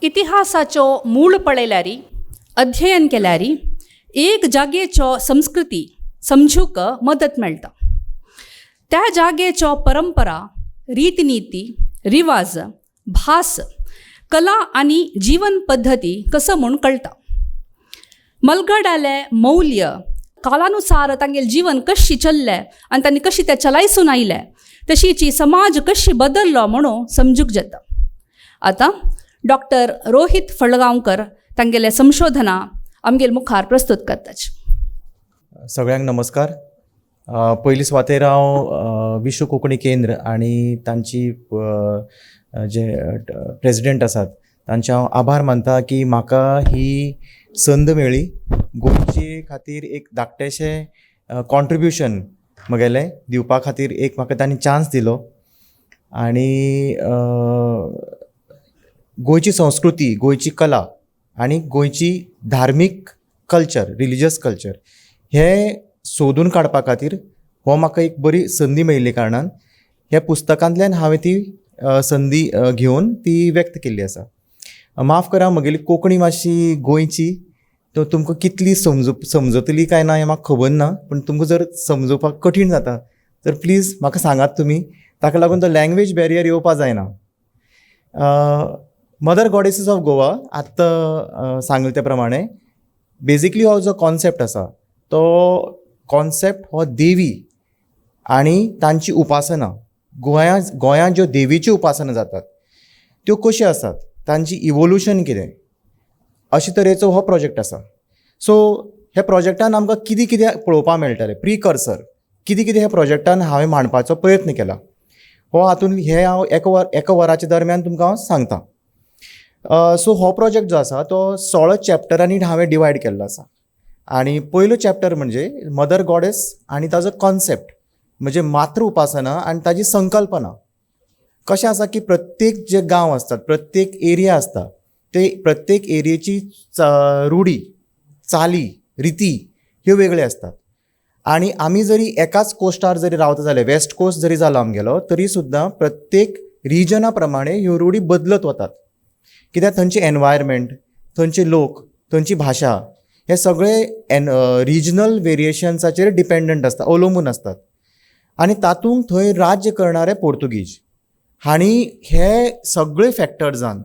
इतिहासाचो मूळ पळयल्यारी अध्ययन केल्यारी एक जागेचो संस्कृती समजूक मदत मेळटा. त्या जागेचो परंपरा, रीतनीती, रिवाज, भास, कला आनी जीवन पद्धती कसं म्हूण कळटा. मलगडाले मौल्य कालानुसार तांगेलें जीवन कशी चल्लें आनी तांणी कशी तें चलायसून आयलें, तशीची समाज कशी बदल्लो म्हणून समजूक जाता. आतां डॉक्टर रोहित फळगांवकर तांगेलें संशोधनां आमगेर मुखार प्रस्तूत करताच. सगळ्यांक नमस्कार. पयली सुवातेर हांव विश्व कोंकणी केंद्र आनी तांची जे प्रेसिडेंट आसात तांचे हांव आभार मानता की म्हाका ही संद मेळ्ळी गोंयचे खातीर एक धाकटेशें कॉन्ट्रिब्युशन म्हगेलें दिवपा खातीर एक म्हाका तांणी चान्स दिलो. आनी गोंयची संस्कृती, गोंयची कला आनी गोंयची धार्मीक कल्चर, रिलिजियस कल्चर हे सोदून काडपा खातीर हो म्हाका एक बरी संदी मेळिल्ले कारणान ह्या पुस्तकांतल्यान हांवें ती संदी घेवन ती व्यक्त केल्ली आसा. माफ करा, म्हगेली कोंकणी मातशी गोंयची तो तुमकां कितली समजतली काय ना हें म्हाका खबर ना, पूण तुमकां जर समजोवपाक कठीण जाता तर प्लीज म्हाका सांगात तुमी. ताका लागून तो लँग्वेज बॅरियर येवपा जायना. मदर गॉडेसीस ऑफ गोवा आत्तां सांगले त्या प्रमाणे बेजिकली हो जो कॉन्सेप्ट आसा तो कॉन्सेप्ट हो देवी आनी तांची उपासना, गोंयांत ज्यो देवीची उपासना जातात त्यो कश्यो आसात, तांची इवोल्युशन कितें, अशे तरेचो हो प्रोजेक्ट आसा. सो ह्या प्रोजेक्टान आमकां कितें कितें पळोवपाक मेळटलें, प्रिकर्सर कितें कितें ह्या प्रोजेक्टान हांवें मांडपाचो प्रयत्न केला हो हातूंत हे हांव एका वराच्या दरम्यान तुमकां हांव सांगता. सो हो प्रोजेक्ट जो आसा तो 16 चॅप्टरांनी हांवें डिवायड केल्लो आसा. आनी पयलो चॅप्टर म्हणजे मदर गॉडेस आनी ताजो कॉन्सेप्ट म्हणजे मातृ उपासना आनी ताजी संकल्पना. कशें आसा की प्रत्येक जे गांव आसतात, प्रत्येक एरिया आसता, ते प्रत्येक एरियेची रुढी, चाली, रिती ह्यो वेगळ्यो आसतात. आनी आमी जरी एकाच कोस्टार जरी रावता जाल्यार, वेस्ट कोस्ट जरी जालो आमगेलो, तरी सुद्दां प्रत्येक रिजना प्रमाणे ह्यो रुढी बदलत वतात. कित्याक थंयचे एनवायरमेंट, थंयचे लोक, थंयची भाशा हे सगळे रिजनल वेरिएशन्साचेर डिपेंडंट आसता, अवलंबून आसतात. आनी तातूंत थंय राज्य करणारे पोर्तुगीज हांणी हे सगळे फॅक्टर्जान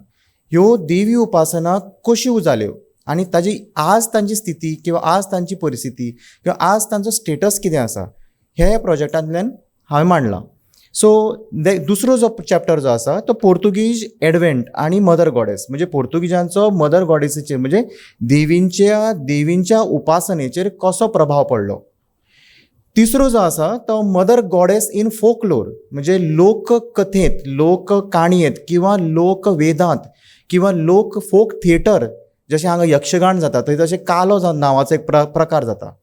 ह्यो देवी उपासना कश्यो जाल्यो आनी ताजी आज तांची स्थिती किंवा आज तांची परिस्थिती किंवा आज तांचो स्टेटस कितें आसा हे प्रोजेक्टांतल्यान हांवें मांडलां. सो दुसरो जो चॅप्टर जो आसा तो पोर्तुगीज एडवेंट आनी मदर गॉडेस म्हणजे पोर्तुगीजांचो मदर गॉडेसीचेर म्हणजे देवींच्या उपासनेचेर कसो प्रभाव पडलो. तिसरो जो आसा तो मदर गॉडेस इन फोकलोर म्हणजे लोककथेंत, लोककाणयेंत किंवा लोकवेदांत किंवा लोक फोक थिएटर, जशें हांगा यक्षगान जाता थंय तशें कालो नांवाचो एक प्रकार जाता.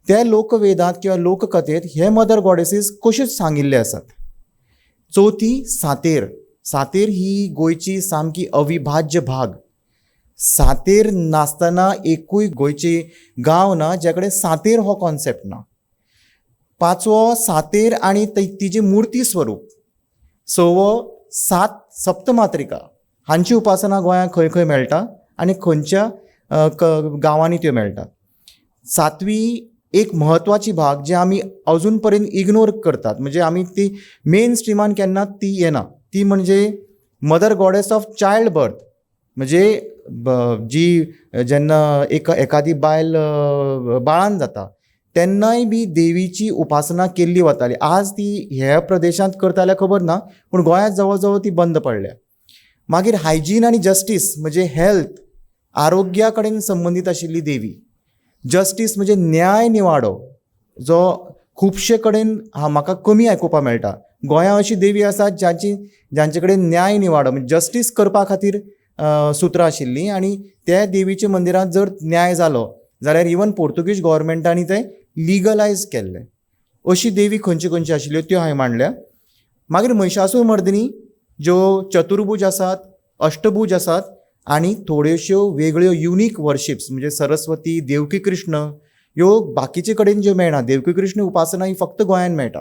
त्या लोकवेदांत किंवा लोककथेंत हे मदर गॉडेसीस कश्यो सांगिल्ले आसात. चवथी सातेर ही गोंयची सामकी अविभाज्य भाग. सातेर नासतना एकूय गोंयची गांव ना ज्या कडेन सातेर हो कॉन्सेप्ट ना. पांचवो सातेर आनी तिची मुर्ती स्वरूप. सवो सप्तमात्रिका हांची उपासना गोंयांत खंय खंय मेळटा आनी खंयच्या गांवांनी त्यो मेळटात. सातवी एक म्हत्वाची भाग जे आमी अजून पर्यंत इग्नोर करतात, म्हणजे आमी ती मेन स्ट्रिमान केन्ना ती येना, ती म्हणजे mother goddess of child birth. म्हणजे जी जेन्ना एखादी बायल बाळान जाता तेन्नाय बी देवीची उपासना केल्ली वताली. आज ती ह्या प्रदेशांत करता जाल्यार खबर ना, पूण गोंयांत जवळ जवळ ती बंद पडल्या. मागीर हायजीन आनी जस्टीस म्हणजे हेल्थ, आरोग्या कडेन संबंदीत आशिल्ली देवी. जस्टीस म्हणजे न्याय निवाडो, जो खुबशे कडेन म्हाका कमी आयकुपाक मेळटा. गोंयांत अशी देवी आसात जांचे कडेन न्याय निवाडो म्हणजे जस्टीस करपा खातीर सुत्रां आशिल्लीं आनी त्या देवीच्या मंदिरांत जर न्याय जालो जाल्यार इवन पोर्तुगीज गव्हर्मेंटांनी तें लिगलायज केल्लें. अशी देवी खंयच्यो खंयच्यो आशिल्ल्यो त्यो हांवें मांडल्या. मागीर महिषासूर मर्दिनी ज्यो चतुर्भुज आसात, अष्टभुज आसात आनी थोड्योश्यो वेगळ्यो युनीक वर्शिप्स म्हणजे सरस्वती, देवकी कृष्ण ह्यो बाकीचे कडेन ज्यो मेळना. देवकी कृष्ण उपासना ही फक्त गोंयांत मेळटा.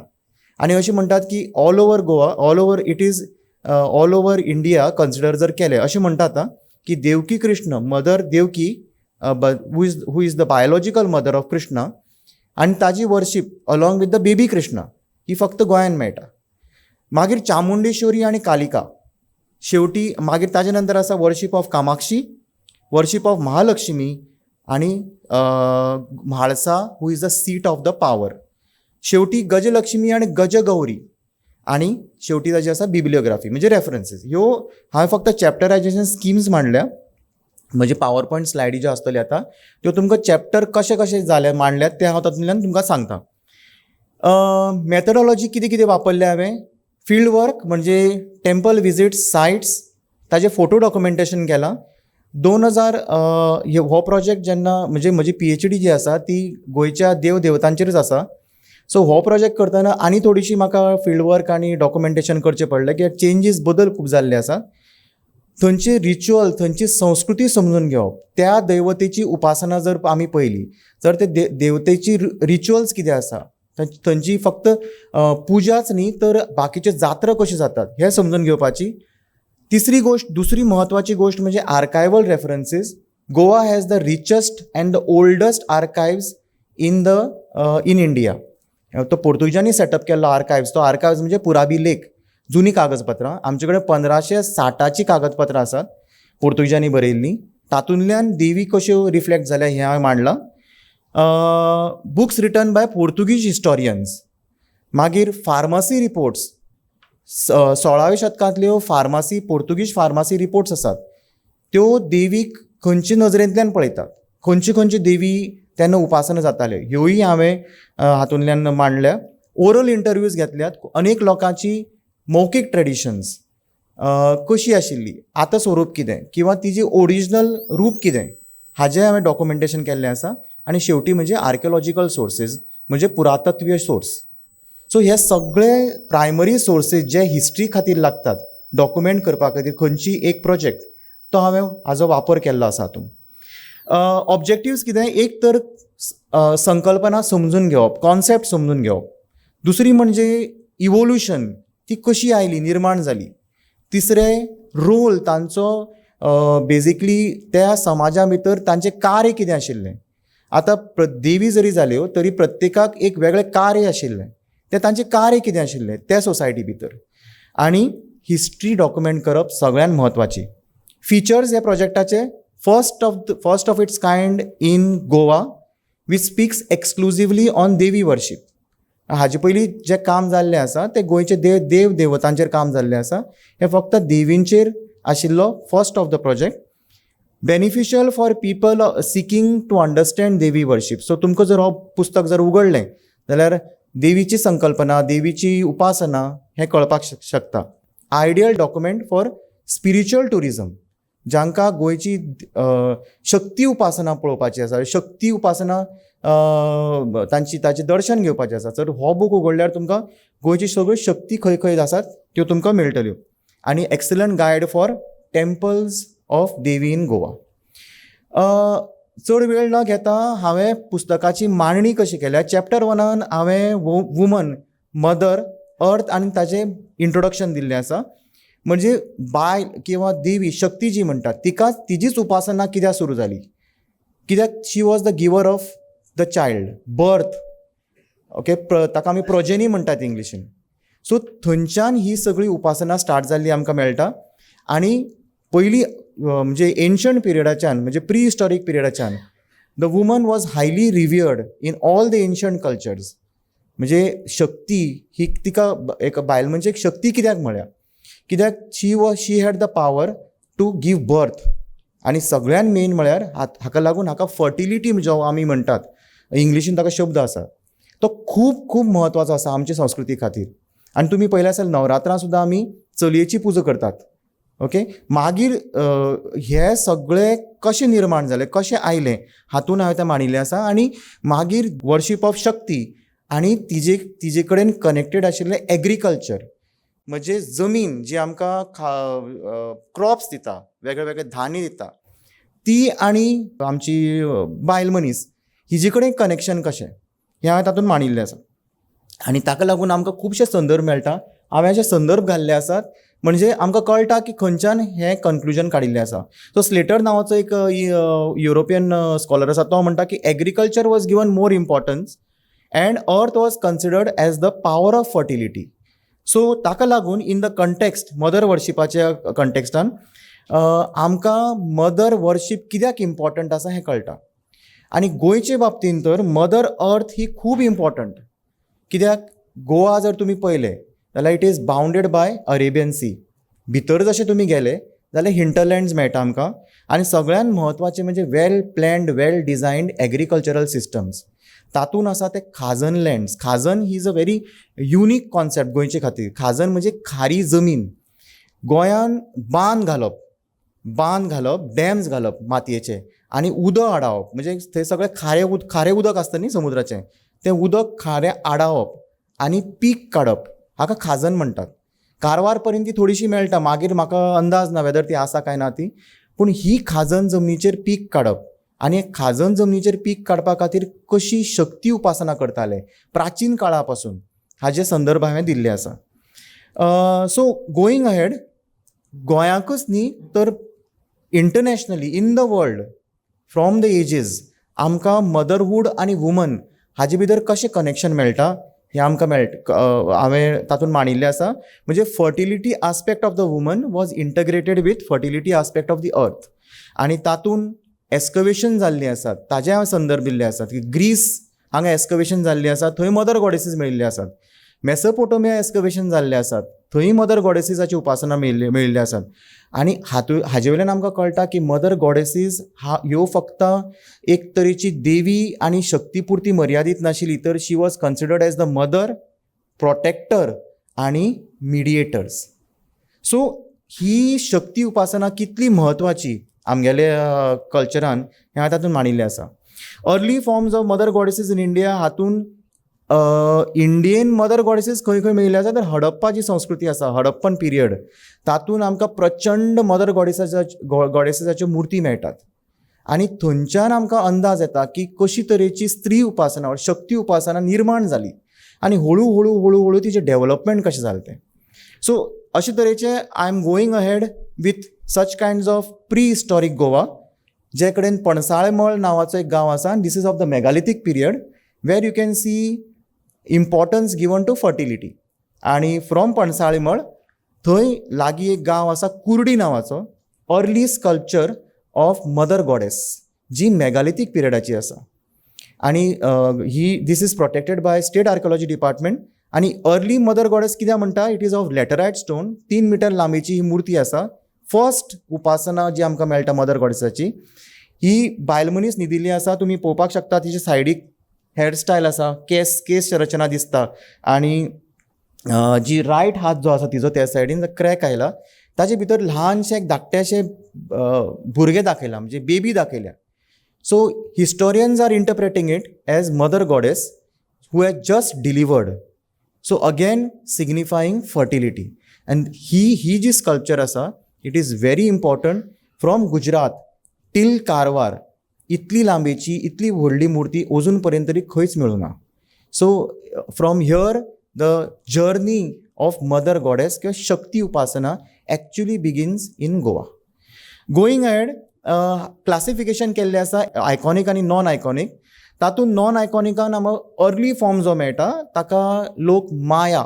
आनी अशें म्हणटात की all over Goa, all over it is all over India consider जर केलें अशें म्हणटात की Devaki Krishna mother Devaki who is the biological mother of Krishna आनी ताजी worship along with the baby Krishna ही फक्त गोंयांत मेळटा. मागीर चामुंडेश्वरी आनी कालिका, शेवटी मागीर ताजे नंतर आसा worship of Kamakshi, worship of Mahalakshmi आनी म्हाळसा हू is the seat of the power. शेवटी गजलक्ष्मी आनी गजगौरी आनी शेवटी ताजी आसा बिब्लियोग्राफी म्हणजे रेफरन्सीस. ह्यो हांवें फक्त चॅप्टरायजेशन स्किम्स मांडल्या. म्हणजे पावर पॉयंट स्लायडी ज्यो आसतल्यो आतां त्यो तुमकां चॅप्टर कशे कशे जाले मांडल्यात ते हांव तातूंतल्यान तुमकां सांगता. मॅथडॉलॉजी कितें कितें वापरलें हांवें, फिल्ड वर्क म्हणजे टेम्पल विजिट्स, सायट्स, ताजें फोटो डॉक्युमेंटेशन केलां. 2000 हो प्रोजेक्ट जेन्ना म्हणजे म्हजी PhD जी आसा ती गोंयच्या देवदेवतांचेरच आसा. सो हो प्रोजेक्ट करतना आनी थोडीशी म्हाका फिल्ड वर्क आनी डॉक्युमेंटेशन करचें पडलें कित्याक चेंजीस बदल खूब जाल्ले आसा. थंयचे रिच्युअल, थंयची संस्कृती समजून घेवप, त्या दैवतेची उपासना जर आमी पळयली तर ते देवतेची रिच्युअल्स कितें आसा, थंयची फक्त पुजाच न्ही तर बाकीचे जात्रा कश्यो जातात हें समजून घेवपाची. दुसरी म्हत्वाची गोश्ट म्हणजे archival references. Goa has the richest and the oldest archives in India. तो पोर्तुगीजांनी सेटअप केल्लो आर्कायव्स. तो आर्कायव्स म्हणजे पुराबी लेख, जुनी कागदपत्रां. आमचे कडेन 1560ची कागदपत्रां आसात पोर्तुगीजांनी बरयल्लीं. तातूंतल्यान देवी कश्यो रिफ्लेक्ट जाल्या हें हांवें मांडलां. Books written by Portuguese historians. मागीर फार्मसी रिपोर्ट्स, 16व्या शतकांतल्यो पोर्तुगीज फार्मसी रिपोर्ट्स आसात त्यो देवीक खंयचे नजरेंतल्यान पळयतात, खंयची देवी तेन्ना उपासना जाताल्यो ह्योय हांवें हातूंतल्यान मांडल्या. ओरल इंटरव्यूज घेतल्यात, अनेक लोकांची मौखीक ट्रेडिशन्स कशी आशिल्ली, आतां स्वरूप कितें किंवा तिजी ओरिजिनल रूप कितें हाजें हांवें डॉक्युमेंटेशन केल्लें आसा. आनी शेवटी म्हणजे आर्किओलॉजिकल सोर्सीस म्हणजे पुरातत्वीय सोर्स. सो हे सगळे प्रायमरी सोर्सीस जे हिस्ट्री खातीर लागतात डॉक्युमेंट करपा खातीर खंयची एक प्रोजेक्ट तो हांवें हाजो वापर केल्लो आसा हातूंत. ऑब्जेक्टिव्स कितें, एक तर संकल्पना समजून घेवप, कॉन्सेप्ट समजून घेवप. दुसरी म्हणजे इवोल्युशन, ती कशी आयली, निर्माण जाली. तिसरें रोल तांचो बेजिकली त्या समाजा भितर तांचें कार्य कितें आशिल्लें. आतां देवी जरी जाल्यो तरी प्रत्येकाक एक वेगळें कार्य आशिल्लें, तें तांचें कार्य कितें आशिल्लें त्या सोसायटी भितर. आनी हिस्ट्री डॉक्युमेंट करप सगळ्यांत म्हत्वाची. फिचर्स ह्या प्रोजेक्टाचे first of its kind in Goa which speaks exclusively on Devi worship. हाजे पयलीं जें काम जाल्लें आसा तें गोंयचे देवतांचेर काम जाल्लें आसा. हें फक्त देवींचेर आशिल्लो first of the project. Beneficial for people seeking to understand Devi worship. So तुमकां जर हो पुस्तक जर उगडलें जाल्यार देवीची संकल्पना, देवीची उपासना हें कळपाक शकता. Ideal document for spiritual tourism, जांकां गोंयची शक्ती उपासना पळोवपाची आसा, शक्ती उपासना ताचें दर्शन घेवपाचें आसा. तर हो बूक उगडल्यार तुमकां गोंयची सगळ्यो शक्ती खंय खंय आसात त्यो तुमकां मेळटल्यो. आनी excellent guide for temples of देवी इन गोवा. चड वेळ न घेता हांवें पुस्तकाची मांडणी कशी केल्या. चॅप्टर 1 हांवें वुमन, मदर, अर्थ आनी ताचें इंट्रोडक्शन दिल्लें आसा. म्हणजे बायल किंवा देवी, शक्ती जी म्हणटात तिजीच उपासना कित्याक सुरू जाली, कित्याक शी वॉज द गिवर of the child, birth. Okay, ताका आमी प्रोजेनी म्हणटात इंग्लिशीन. सो थंयच्यान ही सगळी उपासना स्टार्ट जाल्ली आमकां मेळटा. आनी पयलीं म्हणजे एन्शंट पिरियडाच्यान म्हणजे प्री हिस्टॉरीक पिरियडाच्यान the woman was highly revered in all the ancient cultures. म्हणजे शक्ती ही तिका एक बायल म्हणजे एक शक्ती कित्याक म्हळ्या, कित्याक she had the power to give birth. आनी सगळ्यान मेन म्हळ्यार हाका लागून हाका फर्टिलिटी जो आमी म्हणटात, इंग्लिशीन ताका शब्द आसा, तो खूब खूब म्हत्वाचो आसा आमचे संस्कृती खातीर. आनी तुमी पळयलें आसत नवरात्रां सुद्दां आमी चलयेची पुजा करतात. ओके, मागीर हे सगळे कशें निर्माण जालें, कशें आयलें हातून हांवें तें मांडिल्लें आसा. आनी मागीर वर्शीप ऑफ शक्ती आनी तिजे कडेन कनेक्टेड आशिल्लें एग्रीकल्चर, म्हणजे जमीन जी आमकां क्रॉप्स दिता, वेगळे वेगळे धान्य दिता, ती आनी आमची बायल मनीस हिजे कडेन कनेक्शन कशें हें हांवें तातूंत मांडिल्लें आसा. आनी ताका लागून आमकां खुबशे संदर्भ मेळटा. हांवें अशे संदर्भ घाल्ले आसात म्हणजे आमकां कळटा की खंयच्यान हें कन्क्लुजन काडिल्लें आसा. सो स्लेटर नांवाचो एक युरोपियन स्कॉलर आसा तो म्हणटा की agriculture was given more importance and earth was considered as the power of fertility. So ताका लागून इन द कंटेक्स्ट मदर वर्शिपाच्या कंटेक्स्टान आमकां मदर वर्शीप कित्याक इम्पॉर्टंट आसा हें कळटा. आनी गोंयचे बाबतींत तर मदर अर्थ ही खूब इम्पॉर्टंट. कित्याक गोवा जर तुमी पळयलें जाल्यार it is bounded by Arabian sea. भितर जशे तुमी गेले जाल्यार हिंटरलँड्स मेळटा आमकां. आनी सगळ्यान म्हत्वाचें म्हणजे well planned well designed agricultural systems. तातूंत आसा ते खाजन लँड्स. खाजन ही is a very unique concept गोंयचे खातीर. खाजन म्हणजे खारी जमीन. गोंयान बांद घालप डॅम्स घालप मातयेचे आनी उदक आडावप. म्हणजे थंय सगळें खारें उदक आसता न्ही समुद्राचें, तें उदक खारें आडावप आनी पीक काडप हाका खाजन म्हणटात. कारवार पर्यंत ती थोडीशी मेळटा, मागीर म्हाका अंदाज ना वेदर ती आसा काय ना ती. पूण ही खाजन जमनीचेर पीक काडप आनी खाजन जमनीचेर पीक काडपा खातीर कशी शक्ती उपासना करताले प्राचीन काळा पासून हाजे संदर्भ हांवें दिल्ले आसा. सो गोईंग अहेड गोंयाकूच न्ही तर internationally in the world from the ages आमकां मदरहूड आनी वुमन हाजे भितर कशें कनेक्शन मेळटा हें आमकां हांवें तातूंत मांडिल्लें आसा. म्हणजे fertility aspect of the woman was integrated with fertility aspect of the earth. आनी तातूंत एस्कवेशन जाल्लीं आसात ताजे हांवें संदर्भ दिल्ले आसात की ग्रीस हांगा एस्कवेशन जाल्लीं आसात, थंय मदर गॉडेसीस मेळिल्ले आसात. मेसोपोटोमिया एस्कवेशन जाल्लें आसात, थंय मदर गॉडेसीसाची उपासना मेळिल्ली आसात. आनी हाजे वयल्यान आमकां कळटा की मदर गॉडेसीस ह्यो फक्त एक तरेची देवी आनी शक्तीपुरती मर्यादीत नाशिल्ली, तर she was considered as the mother, protector आनी मिडिएटर्स. सो ही शक्ती उपासना कितली म्हत्वाची आमगेल्या कल्चरान हें हांवें तातूंत मांडिल्लें आसा. Early forms of mother goddesses in India हातूंत इंडियन मदर गॉडेसीस खंय खंय मेळिल्ले आसा तर हडप्पा जी संस्कृती आसा, हडप्पन पिरियड, तातूंत आमकां प्रचंड मदर गॉडेसीसाच्यो मुर्ती मेळटात. आनी थंयच्यान आमकां अंदाज येता की कशी तरेची स्त्री उपासना वा शक्ती उपासना निर्माण जाली आनी हळू हळू तिचें डेव्हलपमेंट कशें जालें तें. सो अशे तरेचे I am going ahead with such kinds of prehistoric Goa, जे कडेन पणसाळेमळ नांवाचो एक गांव आसा. This is of the megalithic period where you can see importance given to fertility. आनी फ्रॉम पणसाळेमळ थंय लागीं एक गांव आसा कुर्डी नांवाचो, early sculpture of mother goddess जी मेगालिथीक पिरियडाची आसा. आनी this is protected by state archaeology department. आनी अर्ली मदर गॉडेस कित्याक म्हणटा, it is of laterite stone. 3 metre लांबीची ही मूर्ती आसा. फर्स्ट उपासना जी आमकां मेळटा मदर गॉडेसाची ही बायल मनीस न्हिदिल्ली आसा. तुमी पळोवपाक शकता तिचे सायडीक हेअरस्टायल आसा, केस रचना दिसता. आनी जी रायट हात जो आसा तिजो त्या सायडीन क्रॅक आयला, ताचे भितर ल्हानशे एक धाकटेशे भुरगे दाखयला, म्हणजे बेबी दाखयल्या. So historians are interpreting it as mother goddess who has just delivered. So again signifying fertility. And ही जी स्कल्पचर आसा it is very important. From Gujarat till Karwar इतली लांबीची इतली व्हडली मुर्ती अजून पर्यंत तरी खंयच मेळूना. So from here the journey of mother goddess किंवा शक्ती उपासना actually begins in Goa. Going ahead classification केल्लें आसा आयकॉनीक आनी नॉन आयकॉनीक. तातूंत नॉन आयकॉनिकान आमकां अर्ली फॉर्म जो मेळटा ताका लोक माया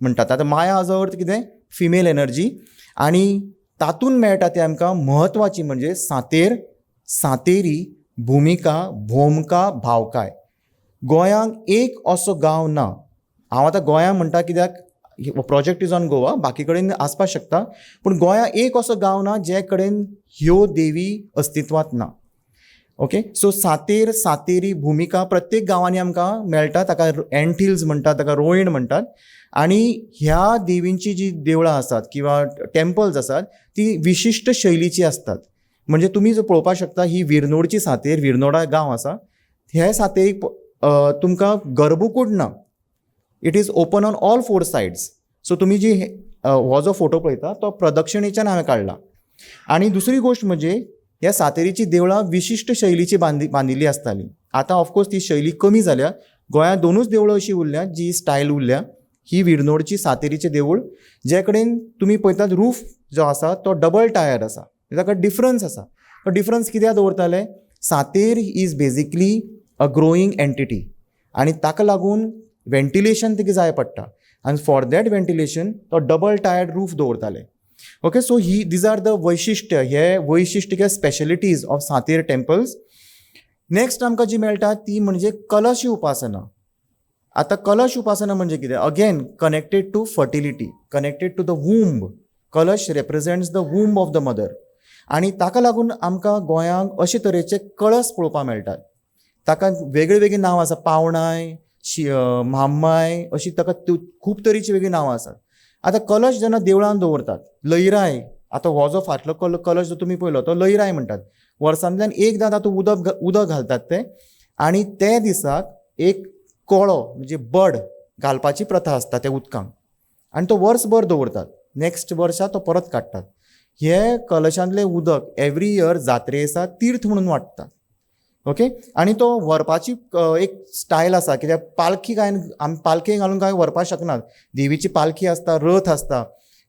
म्हणटात. आतां माया हाजो अर्थ कितें, फिमेल एनर्जी. आनी तातूंत मेळटा तें आमकां म्हत्वाची म्हणजे सांतेर, सांतेरी, भुमिका, भोमका, भावकाय. गोंयांक एक असो गांव ना. हांव आतां गोंया म्हणटा कित्याक प्रोजेक्ट इज ऑन गोवा, बाकी कडेन आसपाक शकता, पूण गोंयांत एक असो गांव ना जे कडेन ह्यो देवी अस्तित्वांत ना. ओके, सो सांतेर, सांतेरी, भुमिका प्रत्येक गांवांनी आमकां मेळटा. ताका एंट हिल्स म्हणटात, ताका रोयण म्हणटात. आनी ह्या देवींची जी देवळां आसात किंवा टेम्पल्स आसात ती विशिश्ट शैलीची आसतात. म्हणजे तुमी जर पळोवपाक शकता ही विरनोडची सांतेर, विरनोडा गांव आसा. हे सांतेरीक तुमकां गर्भकूड ना. It is open on all 4 sides. So तुमी जी हो जो फोटो पळयता तो प्रदक्षिणेच्यान हांवें काडला. आनी दुसरी गोश्ट म्हणजे ह्या सांतेरीची देवळां विशिश्ट शैलीची बांदिल्ली आसतालीं. आतां ऑफकोर्स ती शैली कमी जाल्या. गोंयांत 2च देवळां अशीं उरल्यात जी स्टायल उरल्या. ही विरनोडची सातेरीचें देवूळ जे कडेन तुमी पळयतात रूफ जो आसा तो डबल टायर आसा, ताका डिफरन्स आसा. तो डिफरन्स कित्याक दवरताले? Sater is basically a growing entity आनी ताका लागून वेंटिलेशन तेका जाय पडटा आनी फॉर दॅट वेंटिलेशन तो डबल टायर्ड रूफ दवरताले. Okay, so these are the वैशिश्ट्य, हे वैशिश्ट्य specialities of Sater temples. Next आमकां जी मेळटा ती म्हणजे कलश उपासना. आतां कलश उपासना म्हणजे कितें? Again connected to fertility, connected to the womb. कलश represents the womb of the mother आनी ताका लागून आमकां गोंयांक अशे तरेचे कळस पळोवपाक मेळटात. ताका वेगळी वेगळी नांव आसा, पावणाय, म्हामाय, अशी ताका खूब तरेची वेगळी नांवां आसात. आतां कलश जेन्ना देवळान दवरतात, लयराय, आतां हो जो फाटलो कलश जो तुमी पळयलो तो लयराय म्हणटात. वर्सांतल्यान एकदां तातूंत उदक घालतात ते आनी ते दिसाक एक कोळो म्हणजे बड घालपाची प्रथा आसता त्या उदकांत आनी तो वर्सभर दवरतात. नेक्स्ट वर्सा तो परत काडटात. हे कलशांतलें उदक एवरी इयर जात्रे दिसा तीर्थ म्हणून वांटतात. ओके, आनी तो व्हरपाची एक स्टायल आसा, कित्याक पालखी आमी पालखी घालून काय व्हरपाक शकनात. देवीची पालखी आसता, रथ आसता,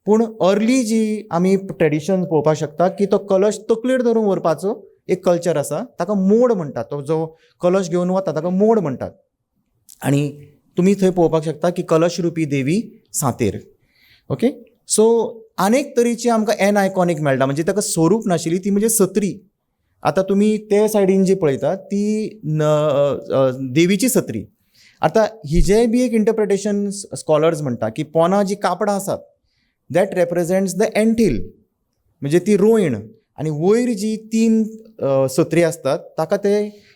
पूण अर्ली जी आमी ट्रेडिशन पळोवपाक शकता की तो कलश तकलेर धरून व्हरपाचो एक कल्चर आसा, ताका मोड म्हणटात. तो जो कलश घेवन वता ताका मोड म्हणटात. आनी तुमी थंय पळोवपाक शकता की कलश रुपी देवी सातेर. ओके, सो अनेक तरेची आमकां एन आयकॉनीक मेळटा, म्हणजे ताका स्वरूप नाशिल्ली ती म्हणजे सत्री. आतां तुमी ते सायडीन जी पळयतात ती देवीची सत्री. आतां हिजेय बी एक इंटरप्रिटेशन स्कॉलर्स म्हणटा की पोंदां जी कापडां आसात दॅट रेप्रेझेंट्स द एंटील, म्हणजे ती रोयण, आनी वयर जी 3 सत्री असतात ताका ते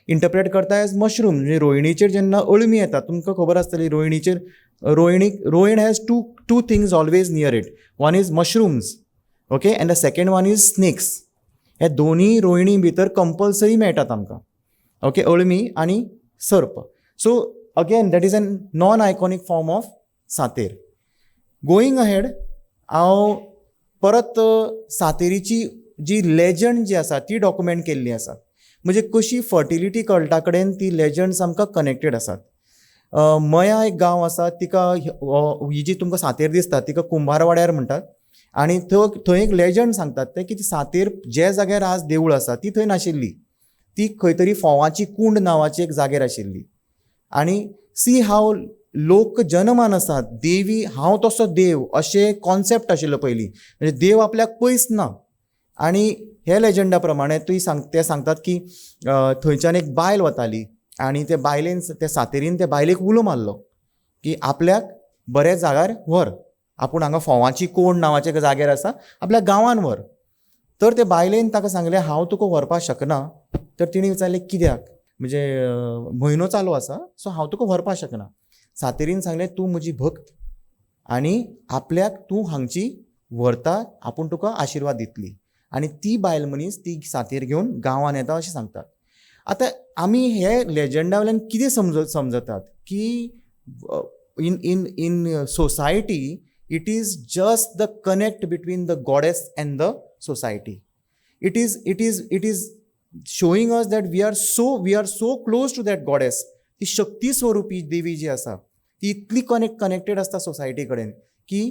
इंटरप्रेट करता एज मशरूम. म्हणजे रोहिणीचेर जेन्ना अळमी येता, तुमकां खबर आसतली रोहिणीचेर रोयण has two things always near it. One is mushrooms, okay, and the second one is snakes. हे दोनी रोहिणी भितर कंपल्सरी मेळटात आमकां. ओके, अळमी आनी सर्प. So again that is an non iconic form of Sater. Going ahead हांव परत सातेरीची जी लेजंड जी आसा ती डॉक्युमेंट केल्ली आसा. म्हणजे कशी फर्टिलिटी कल्टा कडेन ती लेजंड्स आमकां कनेक्टेड आसात. मया एक गांव आसा, तिका ही जी तुमकां सातेर दिसता तिका कुंभारवाड्यार म्हणटात. आनी थंय एक लेजंड सांगतात ते की ती सातेर जे जाग्यार आज देवूळ आसा ती थंय नाशिल्ली, ती खंय तरी फोवाची कुंड नांवाची एक जागेर आशिल्ली. आनी सी हाव लोक जनमान आसात, देवी हांव तसो देव अशें कॉन्सेप्ट आशिल्लो पयलीं. म्हणजे देव आपल्याक पयस ना. आनी हे लेजंडा प्रमाणे ते सांगतात की थंयच्यान एक बायल वताली आनी ते बायलेन ते सातेरीन ते बायलेक उलो मारलो की आपल्याक बऱ्या जाग्यार व्हर, आपूण हांगा फोवाची कोण नांवाच्या जाग्यार आसा, आपल्या गांवान व्हर. तर ते बायलेन ताका सांगलें हांव तुका व्हरपाक शकना. तर तिणें विचारलें कित्याक? म्हणजे म्हयनो चालू आसा सो हांव तुका व्हरपाक शकना. सातेरीन सांगलें तूं म्हजी भक्त आनी आपल्याक तूं हांगची व्हरता, आपूण तुका आशिर्वाद दितली. आनी ती बायल मनीस ती सातेर घेवन गांवान येता अशें सांगतात. आतां आमी हे लेजंडा वयल्यान कितें समजतात की in society it is just the connect between the goddess and the society. It is showing us that we are so close to that goddess. ती शक्ती स्वरूपी देवी जी आसा ती इतली कनेक्टेड आसता सोसायटी कडेन की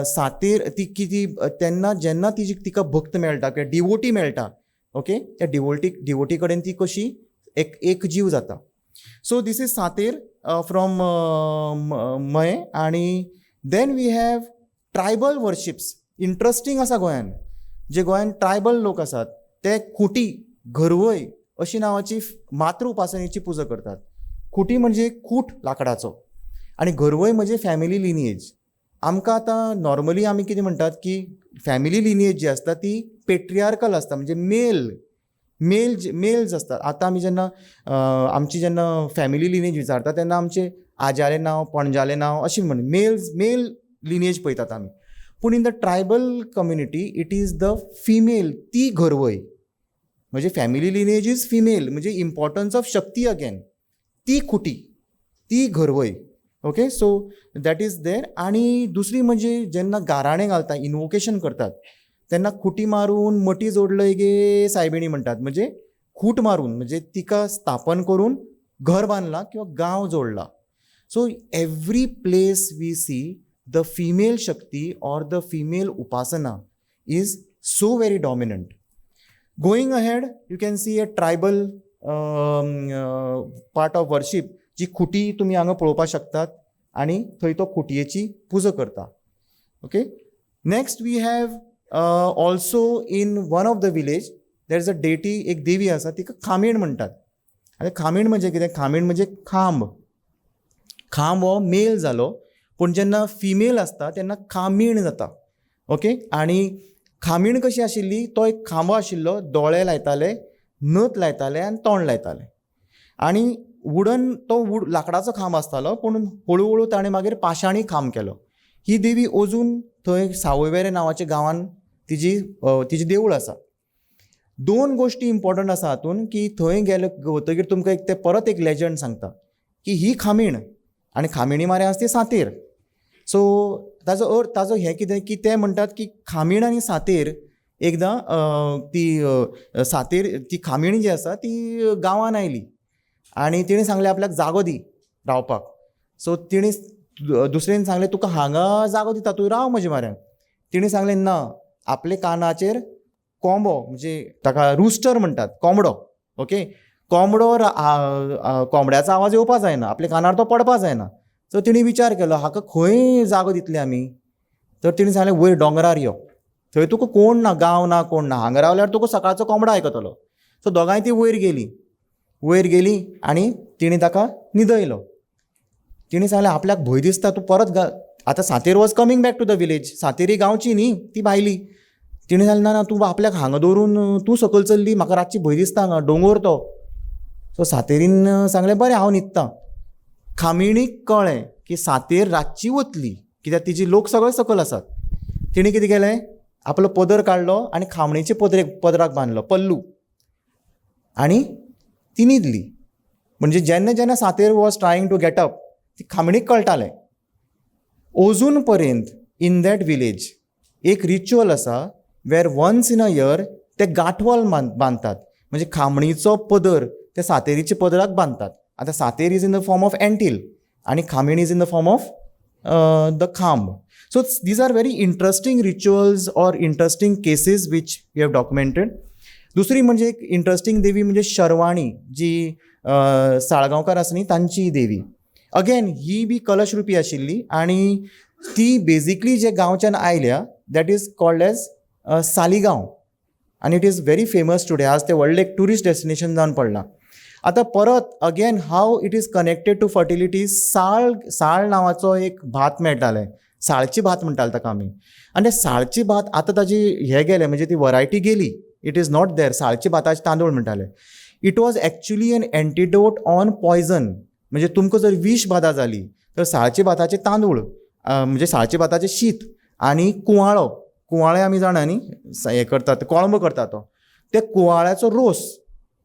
सातेर ती तेन्ना जेन्ना तिका भक्त मेळटा किंवा डिवोटी मेळटा, ओके, त्या डिवोटी कडेन ती कशी एक जीव जाता. So this is Sateri from Mayem. आनी then we have tribal worships. Interesting आसा गोंयान. जे गोंयान ट्रायबल लोक आसात ते खुटी, घरवय अशी नांवाची मातृ उपासनेची पुजा करतात. खुटी म्हणजे खूट लाकडाचो आनी घरवय म्हणजे फॅमिली लिनिएज. आमकां आतां नॉर्मली आमी कितें म्हणटात की फॅमिली लिनिएज जी आसता ती पेट्रियार्कल आसता, म्हणजे मेल्स आसतात. आतां आमी जेन्ना आमची जेन्ना फॅमिली लिनिएज विचारता तेन्ना आमचे आज्यालें नांव, पणजालें नांव अशें म्हण मेल लिनिएज पळयतात आमी. पूण in the tribal community it is the female, ती घरवय, म्हणजे फॅमिली लिनिएज इज फिमेल, म्हणजे इम्पॉर्टन्स ऑफ शक्ती अगेन, ती खुटी, ती घरवय. Okay, so that is there. आनी दुसरी म्हणजे जेन्ना गाराणें घालता, इनवोकेशन करतात तेन्ना खुटी मारून मटी जोडलय गे सायबिणी म्हणटात. म्हणजे खूट मारून म्हणजे तिका स्थापन करून घर बांदलां किंवा गांव जोडला. So every place we see the female Shakti or the female Upasana is so very dominant. Going ahead, you can see a tribal part of worship, जी खुटी तुम्ही हांगा पळोवपाक शकतात आणि थंय तो खुटयेची पुजा करता. Okay. Next we have also in one of the village there is a deity, एक देवी आसा तिका खामीण म्हणटात. आनी खामीण म्हणजे कितें? खामीण म्हणजे खांब. खांब हो मेल जालो, पूण जेन्ना फिमेल आसता तेन्ना खामीण जाता. ओके. आनी खामीण कशी आशिल्ली, तो एक खांबो आशिल्लो, दोळे लायताले, नथ लायताले आनी तोंड लायताले. आनी लाकडाचो खांब आसतालो, पूण हळू हळू ताणें मागीर पाशाणी खांब केलो. ही देवी अजून थंय सावयवेरें नांवाच्या गांवांत तिजी देवूळ आसा. दोन गोश्टी इम्पॉर्टंट आसा हातून, की थंय गेले वतकीर तुमकां ते परत एक लेजंड सांगता की ही खामीण आनी खामिणी मारे आसा ती सातेर. सो ताजो हें कितें की ते म्हणटात की खामीण आनी सातेर एकदां ती खामीण जी आसा ती गांवांत आयली आनी तिणें सांगलें आपल्याक जागो दी रावपाक. सो तिणें दुसरेन सांगलें तुका हांगा जागो दिता, तूं राव म्हज्या म्हऱ्यान. तिणें सांगलें ना, आपले कानाचेर कोंबो, म्हणजे ताका रुस्टर म्हणटात, कोंबडो. ओके. कोंबड्याचो आवाज येवपा जायना, आपल्या कानार तो पडपा जायना. सो तिणें विचार केलो हाका खंय जागो दितले आमी. तर तिणें सांगलें वयर डोंगरार यो, थंय तुका कोण ना, गांव ना, कोण ना. हांगा रावल्यार तुका सकाळचो कोंबडो आयकतलो. सो दोगांय ती वयर गेली आनी तिणें ताका न्हिदयलो. तिणें सांगलें आपल्याक भंय दिसता, तूं परत आतां Sater was coming back to the village. Sater ही गांवची न्ही, ती भायली. तिणें सांगलें ना तूं आपल्याक हांगा दवरून तूं सकयल चल्ली, म्हाका रातची भंय दिसता, हांगा दोंगर तो. सो सातेरीन सांगलें बरें हांव न्हिदतां. खामिणीक कळ्ळें की सातेर रातची वतली, कित्याक तिजी लोक सगळे सकयल आसात. तिणें कितें केलें, आपलो पदर काडलो आनी खामणीचे पदराक बांदलो, पल्लू, आनी ती न्हिदली. म्हणजे जेन्ना जेन्ना सातेर was trying to get up, ती खामणीक कळटालें. अजून पर्यंत इन दॅट विलेज एक रिच्युअल आसा वेर वन्स इन अ इयर ते गांठवल बांदतात. म्हणजे खामणीचो पदर ते सातेरीच्या पदराक बांदतात. आतां Sater is in the form of anthill आनी खामीण is in the form of the खांब. So these are very interesting rituals or interesting cases which we have documented. दुसरी म्हणजे एक इंटरेस्टींग देवी म्हणजे शर्वाणी, जी साळगांवकार आसा न्ही तांची देवी. अगेन ही बी कलशरुपी आशिल्ली आनी ती बेजिकली जे गांवच्यान आयल्या that is called as Saligao आनी it is very famous today. आज ते व्हडलें एक ट्युरिस्ट डेस्टिनेशन जावन पडलां. आतां परत again how it is connected to fertility. साळ नांवाचो एक भात मेळटालें, साळची भात म्हणटाले ताका आमी. आनी ते साळची भात आतां ताजी हे गेले, म्हणजे ती वरायटी गेली. It is not there. साळची भाताचे तांदूळ म्हणटाले. It was actually an antidote on poison. म्हणजे तुमकां जर विश बाधा जाली तर साळची भाताचे तांदूळ, म्हणजे साळची भाताचें शीत आनी कुवाळें आमी जाणा न्ही, हें करतात, कोळंबो करता तो, ते कुवाळ्याचो रोस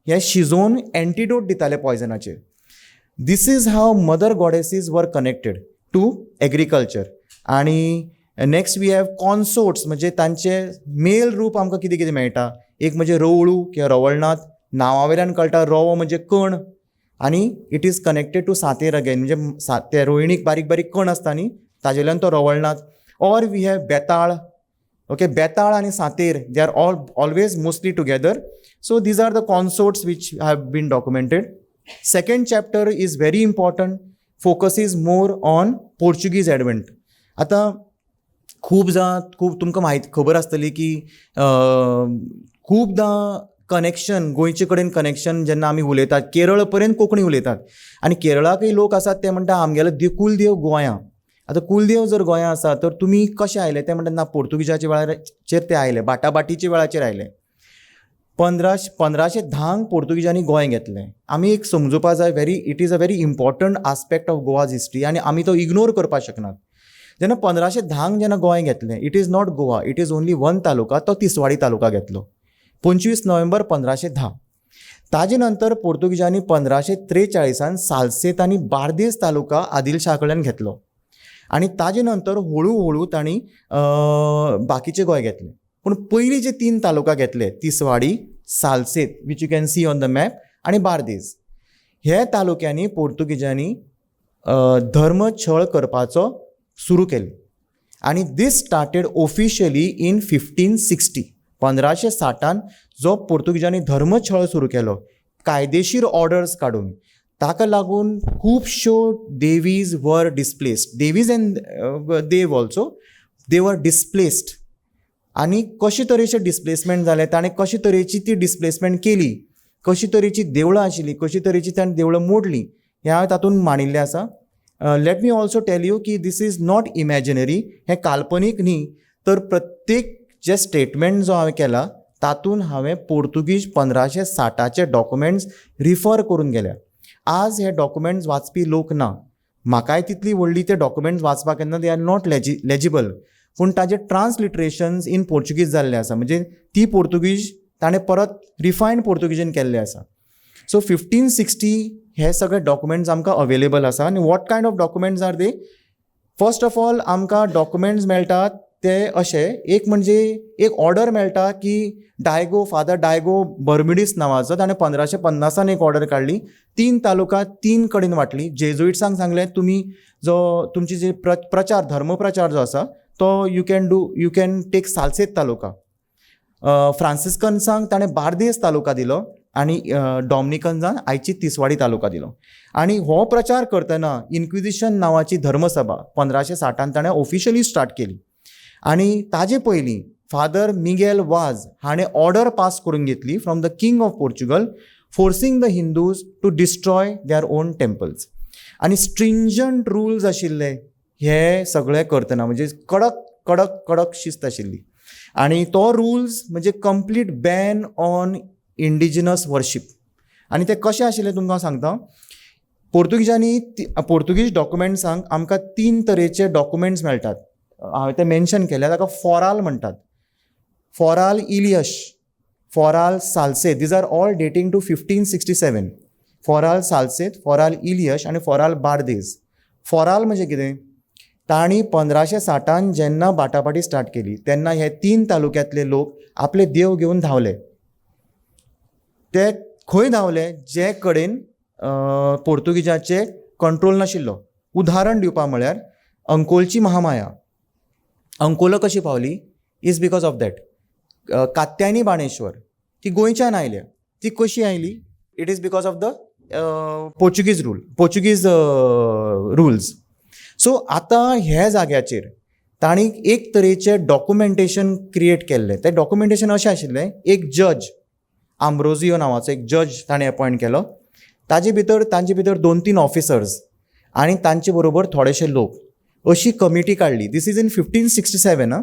हे शिजोवन एंटीडोट दिताले पॉयझनाचेर. दीस is how mother goddesses were connected to agriculture. आनी नेक्स्ट वी हॅव कॉन्सोर्ट्स, म्हणजे तांचे मेल रूप आमकां कितें कितें मेळटा. एक म्हणजे रवळू किंवा रवळनाथ, नांवावेल्यान कळटा रवो म्हणजे कण, आनी it is connected to Sater again, म्हणजे ते रोहिणीक बारीक बारीक कण आसता न्ही, ताजेल्यान तो Ravalnath. Or we have Betal. Okay. Betal आनी Sater they are always mostly together. So these are the consorts which have been documented. Second chapter is very important, focuses more on Portuguese advent. आतां खूब तुमकां खबर आसतली की खूबदां कनेक्शन, गोंयचे कडेन कनेक्शन जेन्ना आमी उलयतात, केरळ पर्यंत कोंकणी उलयतात. आनी केरळाकय लोक आसात ते म्हणटा आमगेलो कुलदेव गोंयां. आतां कुलदेव जर गोंयां आसा तर तुमी कशे आयले, ते म्हणटा ना पोर्तुगीजाच्या वेळाचेर ते आयले, बाटाबाटीच्या वेळाचेर आयले. 1510 पोर्तुगीजांनी गोंय घेतलें. आमी एक समजुपा जाय, it is a very important aspect of Goa's history आनी आमी तो इग्नोर करपाक शकनात. जेन्ना 1510 जेन्ना गोंय घेतलें, it is not Goa, it is only one taluka, तो तिसवाडी तालुका घेतलो 25 नोव्हेंबर 1510. ताजे नंतर पोर्तुगीजांनी 1543 सालसेत आनी बार्देस तालुका आदिलशा कडल्यान घेतलो. आनी ताजे नंतर हळू हळू तांणी बाकीचे गोंय घेतले. पूण पयलीं जे 3 तालुका घेतले, Tiswadi, Salcete, which you can C on the map, आनी बार्देस, हे तालुक्यांनी पोर्तुगीजांनी धर्म छळ करपाचो सुरू केले आनी दीस स्टार्टेड ऑफिशियली इन 1560. 1560 जो पोर्तुगीजांनी धर्म छळ सुरू केलो कायदेशीर ऑर्डर्स काडून. ताका लागून खुबश्यो देवीज वर डिस्प्लेस्ड, देवीज एंड देव ऑल्सो दे वर डिस्प्लेस्ड. आनी कशे तरेचे डिस्प्लेसमेंट जालें, ताणें कशे तरेची ती डिस्प्लेसमेंट केली, कशी तरेची देवळां आशिल्लीं, कशी तरेची ताणें देवळां मोडलीं ह्या तातूंत मांडिल्लें आसा. Let me also tell you की दीस इज नॉट इमॅजिनरी, हें काल्पनीक न्ही, तर प्रत्येक जे स्टेटमेंट जो हांवें केला तातूंत हांवें पोर्तुगीज 1560चे डॉक्युमेंट्स रिफर करून गेल्या. आज हे डॉक्युमेंट्स वाचपी लोक ना, म्हाकाय तितली व्हडली ते डॉक्युमेंट्स वाचपाक येना, दे आर नॉट लेजिबल. पूण ताजे ट्रान्सलिटरेशन्स इन पोर्चुगीज जाल्ले आसा, म्हणजे ती पोर्तुगीज ताणें परत रिफायंड पोर्तुगीजीन केल्ले आसा. सो 1560 हे सगळे डॉक्युमेंट्स आमकां अवेलेबल आसा. आनी what kind of documents are they? First of all आमकां डॉक्युमेंट्स मेळटात ते अशे, एक म्हणजे एक ऑर्डर मेळटा की फादर डायगो बर्मिडीस नांवाचो ताणें 1550 एक ऑर्डर काडली. 3 तालुका 3 कडेन वाटली. जेजुइट्सांक सांगलें तुमी जो तुमची जे प्रचार धर्मप्रचार जो आसा तो यू कॅन टेक सालसेत तालुका. फ्रांसिस्कन्सांक ताणें बार्देस तालुका दिलो आनी डॉमिनिकन्सांक आयची तिसवाडी तालुका दिलो. आनी हो प्रचार करतना इन्क्विजिशन नांवाची धर्मसभा 1560 ताणें ऑफिशियली स्टार्ट केली. आनी ताजे पयलीं फादर मिगेल वाज हाणें ऑर्डर पास करून घेतली from the king of Portugal, forcing the Hindus to destroy their own temples. आनी स्ट्रिंजंट रुल्स आशिल्ले हे सगळे करतना, म्हणजे कडक कडक कडक शिस्त आशिल्ली. आनी तो रुल्स म्हणजे complete ban on indigenous worship. आनी ते कशें आशिल्लें तुमकां सांगता. पोर्तुगीज डॉक्युमेंट्सांक आमकां 3 तरेचे डॉक्युमेंट्स मेळटात. हांवें ते मेन्शन केल्या, ताका फॉराल म्हणटात. फॉराल इलियश, फॉराल Salcete, these are all dating to 1567. फॉराल सालसेत, फॉराल इलियश आनी फॉराल बार्देस. फॉराल म्हणजे कितें? तांणी 1560 जेन्ना बाटाबाटी स्टार्ट केली तेन्ना हे 3 तालुक्यांतले लोक आपले देव घेवन धांवले. ते खंय धांवले? जे कडेन पोर्तुगीजाचे कंट्रोल नाशिल्लो. उदाहरण दिवपाक म्हळ्यार अंकोलची महामाया. अंकोला कशी पावली? Is because of that. Katyayani Baneshwar ती गोंयच्यान आयल्या. ती कशी oily? It is because of the Portuguese rules. So आतां ह्या जाग्याचेर तांणी एक तरेचें डॉक्युमेंटेशन क्रिएट केल्लें. तें डॉक्युमेंटेशन अशें आशिल्लें, एक जज आम्ब्रोजियो नांवाचो एक जज ताणें अपॉयंट केलो. तांचे भितर 2-3 ऑफिसर्स आनी तांचे बरोबर थोडेशे लोक, अशी कमिटी काडली. This is in 1567.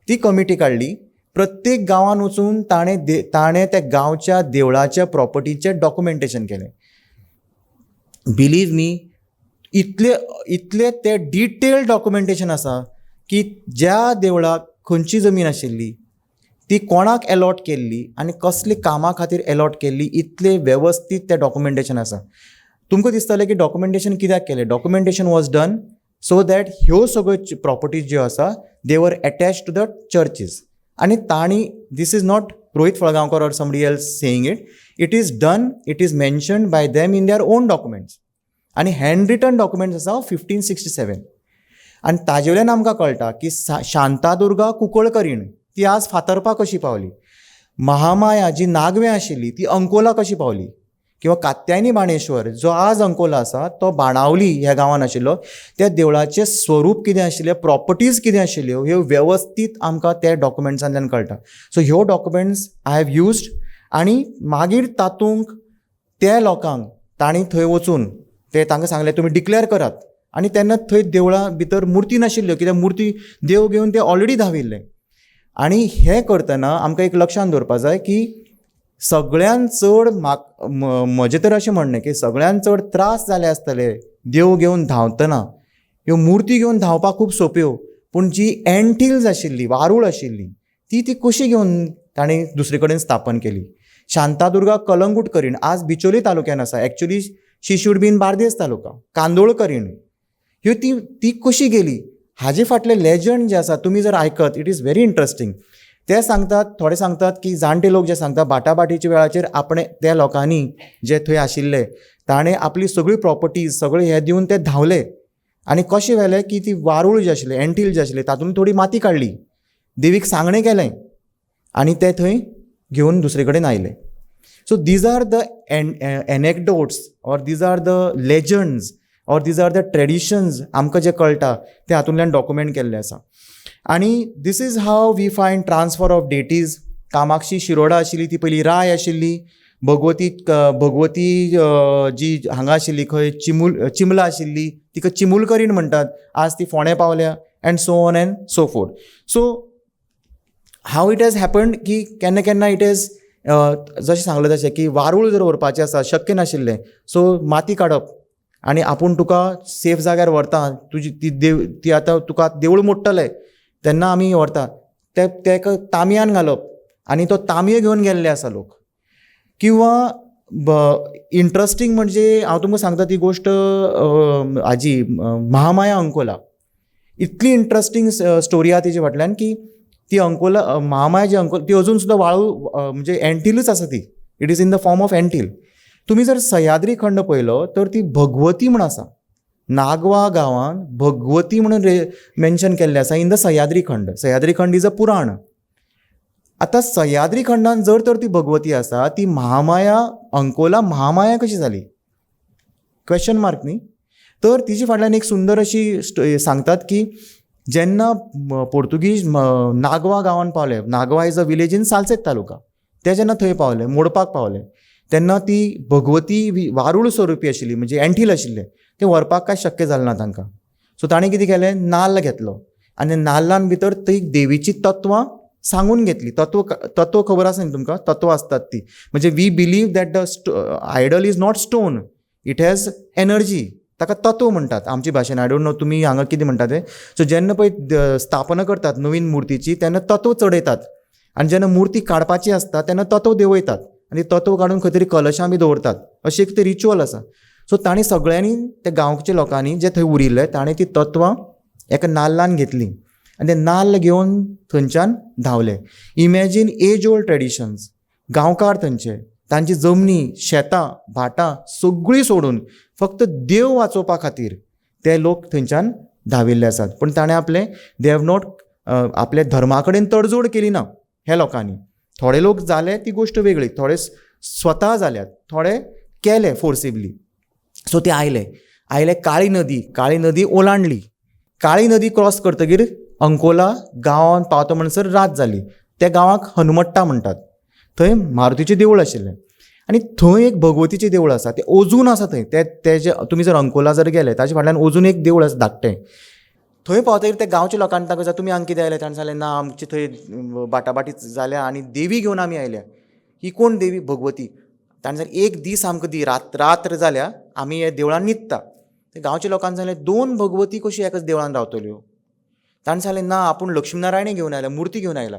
ती कमिटी काडली. प्रत्येक गांवांत वचून ताणें त्या गांवच्या देवळाच्या प्रॉपर्टीचें डॉक्युमेंटेशन केलें. बिलीव मी, इतले ते डिटेल डॉक्युमेंटेशन आसा की ज्या देवळाक खंयची जमीन आशिल्ली, ती कोणाक अलॉट केल्ली आनी कसली कामां खातीर अलॉट केल्ली, इतले वेवस्थीत तें डॉक्युमेंटेशन आसा. तुमकां दिसतलें की डॉक्युमेंटेशन कित्याक केलें? Documentation was done so that ह्यो सगळ्यो प्रॉपर्टीज ज्यो आसा दे वर अटॅच टू द चर्चीस. आनी तांणी, this is not Rohit Phalgaonkar or somebody else saying it, it is done, it is mentioned by them in their own documents. आनी हँड रिटन डॉक्युमेंट्स आसा 1567. आनी ताजे वयल्यान आमकां कळटा की शांतादुर्गा कुंकळकरीण ती आज फातर्पा कशी पावली. महामाया जी नागवें आशिल्ली ती अंकोला कशी पावली, किंवा कात्यायनी बाणेश्वर जो आज अंकोला आसा तो बाणावली ह्या गांवांत आशिल्लो. त्या देवळाचें स्वरूप कितें आशिल्लें, प्रॉपर्टीज कितें आशिल्ल्यो, ह्यो वेवस्थीत आमकां त्या डॉक्युमेंट्सांतल्यान कळटा. सो ह्यो डॉक्युमेंट्स आय हॅव युज्ड. आनी मागीर तातूंत त्या लोकांक तांणी थंय वचून ते तांकां सांगलें तुमी डिक्लेअर करात. आनी तेन्ना थंय देवळां भितर मुर्ती नाशिल्ल्यो, कित्याक मुर्ती देव घेवन ते ऑलरेडी धांविल्ले. आनी हें करतना आमकां एक लक्षांत दवरपा जाय की सगळ्यान चड म्हजें तर अशें म्हणणें की सगळ्यान चड त्रास जाले आसतले देव घेवन धांवतना. ह्यो मुर्ती घेवन धांवपाक खूब सोंप्यो, पूण जी एंटिल्स आशिल्ली, वारूळ आशिल्ली, ती कशी घेवन ताणें दुसरे कडेन स्थापन केली. शांतादुर्गा कलंगूटकरीण आज बिचोली तालुक्यान आसा. Actually she should be in Bardez taluka. कांदोळकरीण ह्यो ती कशी गेली हाजे फाटलें लेजंड जें आसा तुमी जर आयकत, इट इज व्हेरी इंट्रस्टींग. ते सांगतात, थोडे सांगतात की जाणटे लोक जे सांगतात बाटाबाटीच्या वेळाचेर आपणे त्या लोकांनी जे थंय आशिल्ले ताणें आपली सगळी प्रॉपर्टीज सगळे हे दिवन ते धांवले आनी कशें व्हेलें की ती वारूळ जे आशिल्ले एंटील जे आशिल्ले तातूंत थोडी माती काडली, देवीक सांगणें केलें आनी ते थंय घेवन दुसरे कडेन आयले. So these are the anecdotes or these are the legends or these are the traditions आमकां जे कळटा ते हातूंतल्यान डॉक्युमेंट केल्ले आसा. आनी this is how we find transfer of deities. Kamakshi Shiroda आशिल्ली ती पयली राय आशिल्ली, भगवती जी हांगा आशिल्ली खंय चिमला आशिल्ली तिका चिमुलकरीण म्हणटात, आज ती फोंड्या पावल्या and so on and so forth. So how it has happened की केन्ना केन्ना इट इज जशें सांगलें तशें की वारूळ जर व्हरपाचें आसा शक्य नाशिल्लें, सो माती काडप आनी आपूण तुका सेफ जाग्यार व्हरता, तुजी ती आतां तुका देवूळ मोडटलें तेन्ना आमी व्हरता, तेका तामयान घालप आनी तो तामयो घेवन गेल्ले आसा लोक. किंवा इंट्रस्टींग म्हणजे हांव तुमकां सांगता ती गोश्ट हाजी महामाया अंकोला. इतली इंट्रस्टींग स्टोरी आहा तेजे फाटल्यान की ती अंकोला महामाया जी अंकोला ती अजून सुद्दां वाळू म्हणजे एंटीलूच आसा ती. It is in the form of anthill. तुमी जर सह्याद्री खंड पळयलो तर ती भगवती म्हूण आसा. नागवा गांवांत भगवती म्हणून मेन्शन केल्लें आसा इन द सह्याद्री खंड. सह्याद्री खंड इज अ पुराण. आतां सह्याद्री खंडान जर तर ती भगवती आसा ती महामाया अंकोला महामाया कशी जाली? क्वेश्चन मार्क न्ही. तर तिचे फाटल्यान एक सुंदर अशी सांगतात की जेन्ना पोर्तुगीज नागवा गांवांत पावले, Nagoa is a village in Salcete taluka, ते जेन्ना थंय पावले, मोडपाक पावले, तेन्ना ती भगवती वारूळ स्वरुपी आशिल्ली म्हणजे एंटील आशिल्ले, ते व्हरपाक काय शक्य जालें ना तांकां. सो ताणें कितें केलें, नाल्ल घेतलो आनी नाल्लान भितर ती देवीची तत्वां सांगून घेतली. तत्व खबर आसा न्ही तुमकां, तत्व आसतात ती म्हणजे we believe that the idol is not stone, it has energy, ताका तत्व म्हणटात आमची भाशेन. आय डोंट नो तुमी हांगा कितें म्हणटा ते. सो जेन्ना पळय स्थापना करतात नवीन मुर्तीची तेन्ना तत्व चडयतात आनी जेन्ना मुर्ती काडपाची आसता तेन्ना तत्व देंवयतात आनी तत्व काडून खंय तरी कलशां बी दवरतात, अशें एक ते रिच्युअल आसा. सो तांणी सगळ्यांनी त्या गांवच्या लोकांनी जे थंय उरिल्ले ताणें ती तत्वां एका नाल्लान घेतली आनी ते नाल्ल घेवन थंयच्यान धांवले. Imagine as old traditions. गांवकार थंयचे, तांची जमनी शेतां भाटां सगळीं सोडून फक्त देव वाचोवपा खातीर ते लोक थंयच्यान धांविल्ले आसात. पूण ताणें दे हॅव नॉट आपल्या धर्मा कडेन तडजोड केली ना ह्या लोकांनी. थोडे लोक जाले ती गोश्ट वेगळी, थोडे स्वता जाल्यात, थोडे केले फोर्सिबली. सो ते आयले काळी नदी ओलांडली. काळी नदी क्रॉस करतकीर अंकोला गांवांत पावता म्हणसर रात जाली. त्या गांवाक हनुमट्टा म्हणटात. थंय मारुतीचें देवूळ आशिल्लें आनी थंय एक भगवतीचें देवूळ आसा. तें अजून आसा थंय. ते जे तुमी जर अंकोला जर गेले ताचे फाटल्यान अजून एक देवूळ आसा धाकटें. थंय पावतकीर त्या गांवच्या लोकांनी ताका तुमी हांगा कितें आयले? ताणें सांगलें ना आमचे थंय बाटाबाटी जाल्या आनी देवी घेवन आमी आयल्या. ही कोण देवी? भगवती. ताणें सांगलें एक दीस आमकां दी, रात्र जाल्या आमी हे देवळान न्हिदता. ते गांवच्या लोकांनी सांगलें 2 भगवती कशी एकाच देवळान रावतल्यो? ताणें सांगलें ना आपूण लक्ष्मीनारायण घेवन आयला, मुर्ती घेवन आयला.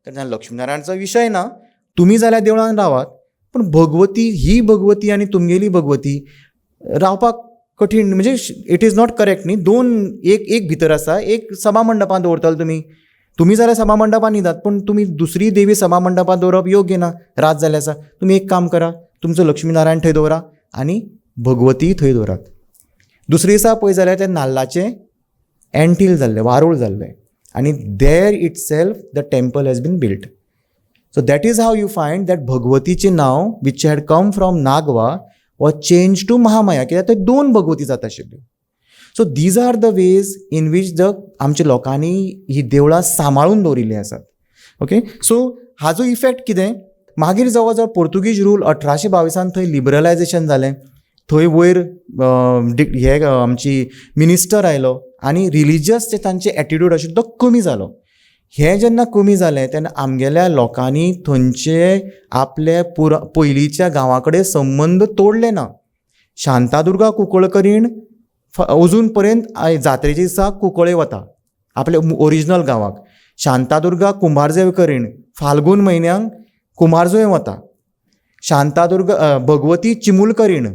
तर लक्ष्मीनारायणचो विशय ना, तुमी जाल्यार देवळान रावात, पूण भगवती ही भगवती आनी तुमगेली भगवती रावपाक कठीण, म्हणजे इट इज नॉट करेक्ट न्ही. 2 एक भितर आसा, एक सभा मंडपांत दवरतलो तुमी जाल्यार सभा मंडपांत न्हिदात, पूण तुमी दुसरी देवी सभा मंडपांत दवरप योग्य ना. रात जाल्या आसा. तुमी एक काम करा, तुमचो लक्ष्मीनारायण थंय दवरा आनी भगवती थंय दवरात. दुसरे दिसा पळय जाल्यार ते नाल्लाचे एंटील जाल्ले, वारूळ जाल्ले आनी there itself the temple has been built. So that is how you find that भगवतीचें नांव which had come from Nagoa was change to Mahamaya, कित्याक थंय 2 भगवती जाता आशिल्ल्यो. So these are the ways in which आमच्या लोकांनी ही देवळां सांबाळून दवरिल्लीं आसात. ओके. सो हाजो इफेक्ट कितें? मागीर जवळ जवळ पोर्तुगीज रूल 1822 थंय लिबरलायजेशन जालें. थंय वयर हे आमची मिनिस्टर आयलो आनी रिलिजियस जे तांचे एटिट्यूड आशिल्लो तो कमी जालो. हें जेन्ना कमी जालें तेन्ना आमगेल्या लोकांनी थंयचे आपले पयलींच्या गांवा कडेन संबंद तोडले ना. शांतादुर्गा कुंकळकरीण अजून पर्यंत जात्रेच्या दिसा कुंकळे वता आपल्या ओरिजिनल गांवाक. शांतादुर्गा कुंभारजेवकरीण फाल्गून म्हयन्यांक कुंभारजुंवे वता. शांतादुर्गा भगवती चिमुलकरीण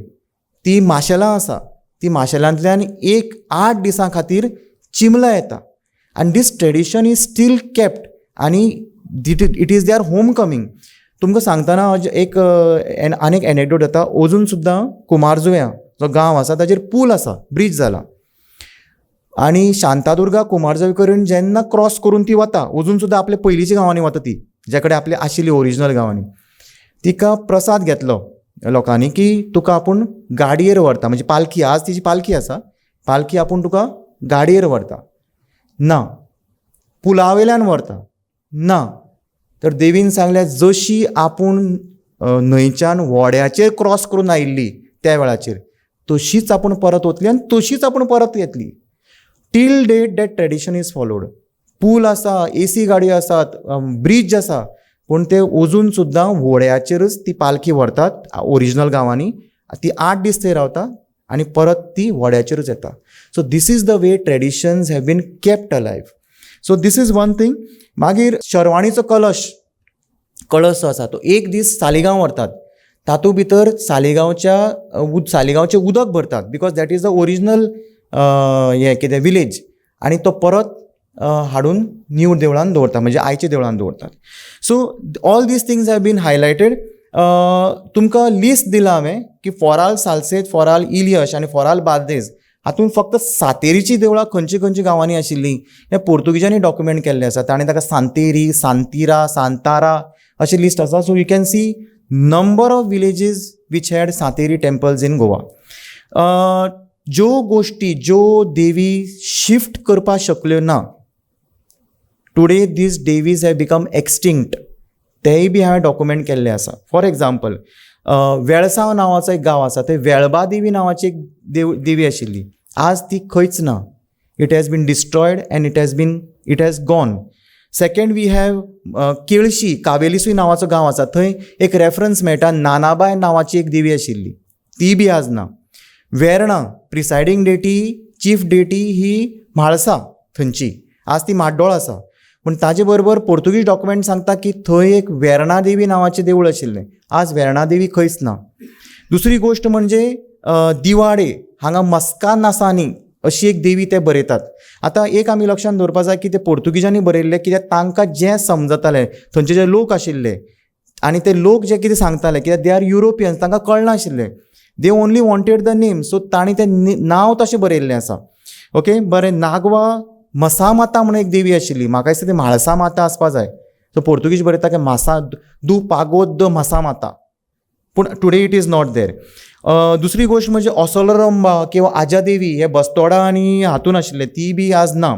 ती माशेलां आसा, ती माशेलांतल्यान 8 दिसां खातीर चिमला येता. आनी this tradition is still kept. आनी it is their homecoming. तुमकां सांगतना एक आनीक एनेक्डोट येता. अजून सुद्दां कुमारजुव्यां जो गांव आसा ताजेर पूल आसा, ब्रीज जाला. आनी शांतादुर्गा कुमारजुवेकडेन जेन्ना क्रॉस करून ती वता, अजून सुद्दां आपल्या पयलींच्या गांवांनी वता ती, ज्या कडेन आपली आशिल्ली ओरिजिनल गांवांनी. तिका प्रसाद घेतलो लोकांनी की तुका आपूण गाडयेर व्हरता, म्हणजे पालखी, आज तिची पालखी आसा, पालखी आपूण तुका गाडयेर व्हरता. ना, पुला वयल्यान व्हरता. ना, तर देवीन सांगलें जशी आपूण न्हंयच्यान व्हड्याचेर क्रॉस करून आयिल्ली त्या वेळाचेर, तशीच आपूण परत वतली आनी तशीच आपूण परत येतली. Till date that tradition is followed. पूल आसा, AC गाडयो आसात, ब्रीज आसा, पूण ते अजून सुद्दां व्हड्याचेरच ती पालखी व्हरतात ओरिजिनल गांवांनी. ती 8 दीस थंय रावता आनी परत ती व्हड्याचेरच येता. So this is the way traditions have been kept alive. So this is one thing. मागीर शर्वाणीचो कळश जो आसा तो एक दीस सालिगांव व्हरतात. तातूंत भितर सालिगांवचें उदक भरतात, because that is the original हें कितें विलेज. आनी तो परत हाडून न्यू देवळान दवरतात, म्हणजे आयच्या देवळान दवरतात. So all this things have been highlighted. तुमकां लिस्ट दिला हांवें की फॉराल सालसेत, फॉराल इलियश आनी फॉराल बार्देज हातूंत फक्त सातेरीची देवळां खंयची खंयची गांवांनी आशिल्लीं हें पोर्तुगीजांनी डॉक्युमेंट केल्लें आसा. ताणें ताका सांतेरी, सांतिरा, सांतारा अशें लिस्ट आसा. So you can see number of villages which had Santeri temples in Goa. ज्यो गोश्टी, ज्यो देवी शिफ्ट करपाक शकल्यो ना, टुडे दीस देवीज हॅव बिकम एक्सटिंक्ट, तेय बी हांवें डॉक्युमेंट केल्ले आसा. फॉर एग्जाम्पल, वेळसांव नांवाचो एक गांव आसा, थंय वेळबा देवी नांवाची एक देवी आशिल्ली. आज ती खंयच ना. It has been destroyed and it has gone. Second we have Kelshi, Cavelossim नांवाचो गांव आसा, थंय एक रेफरन्स मेळटा, नानाबाय नांवाची एक देवी आशिल्ली, ती बी आज ना. वेर्णा प्रिसायडींग डेटी, चीफ डेटी ही म्हाळसा थंयची, आज ती माड्डोळ आसा. पूण ताजे बरोबर पोर्तुगीज डॉक्युमेंट सांगता की थंय एक वेर्णा देवी नांवाचें देवूळ आशिल्लें. आज वेर्णा देवी खंयच ना. दुसरी गोश्ट म्हणजे दिवाडे हांगा मस्कानासानी अशी एक देवी ते बरयतात. आतां एक आमी लक्षांत दवरपा जाय की ते पोर्तुगीजांनी बरयल्लें, कित्याक तांकां जें समजतालें, थंयचे जे लोक आशिल्ले आनी ते लोक जे कितें सांगताले, कित्याक दे आर युरोपियन्स, तांकां कळनाशिल्लें, they only wanted the name. So तांणी तें नांव तशें बरयल्लें आसा. ओके, बरें. नागवा मसा माता म्हणून एक देवी आशिल्ली, म्हाका दिसता ती म्हाळसा माता आसपा जाय. सो पोर्तुगीज बरयता की मासा दू पागोद द मसा माता, पूण टुडे इट इज नॉट देर. दुसरी गोश्ट म्हणजे ओसोलरंबा किंवा आजा देवी हे बस्तोडा आनी हातून आशिल्ले, ती बी आज ना.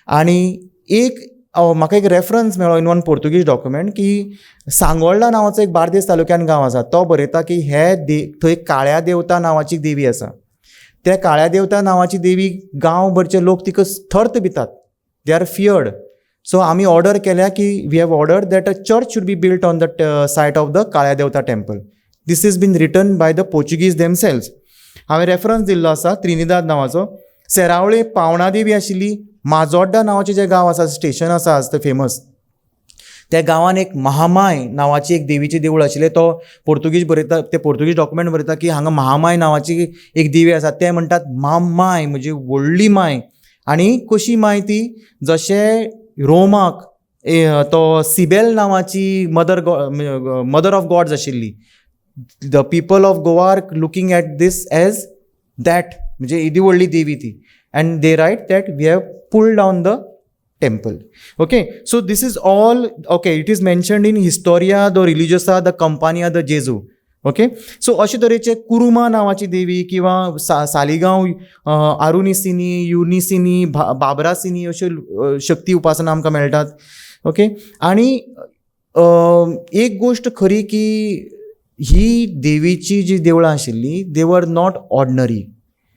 आनी एक म्हाका एक रेफरन्स मेळ्ळो इन वन पोर्तुगीज डॉक्युमेंट की सांगोळडा नांवाचो एक बार्देस तालुक्यान गांव आसा, तो बरयता की थंय काळ्या देवता नांवाची देवी आसा. त्या काळ्या देवता नांवाची देवी गांव भरचे लोक तिका थर्त भितात, दे आर फियर्ड. सो आमी ऑर्डर केल्या की we have order that a church should be built on the site of the काळ्या देवता temple. This is been written by the Portuguese themselves. हांवें रेफरन्स दिल्लो आसा त्रिनिदाद नांवाचो. सेरावळे पावणा देवी आशिल्ली. माजोड्डा नांवाचें जें गांव आसा, स्टेशन आसा आज तें फेमस, त्या गांवान एक महामाय नांवाची एक देवीचें देवूळ आशिल्लें. तो पोर्तुगीज बरयता, ते पोर्तुगीज डॉक्युमेंट बरयता की हांगा महामाय नांवाची एक देवी आसा. ते म्हणटात माय म्हणजे व्हडली माय. आनी कशी माय ती, जशें रोमाक तो सिबेल नांवाची मदर ऑफ गॉड्स आशिल्ली. The people of Goa are looking at this as that, म्हणजे एदी व्हडली देवी ती. And they write that we have pulled down the temple. Okay, so this is all, okay, it is mentioned in Historia the Religiosa the Campania the Jesu. Okay, so अशे तरेचे Kuruma नांवाची देवी किंवा सालिगांव आरुनिसिनी, युनिसिनी, बाबरासिनी अश्यो शक्ती उपासना आमकां मेळटात. ओके, आनी एक गोश्ट खरी की ही देवीची जी देवळां आशिल्ली दे वर नॉट ऑर्डनरी.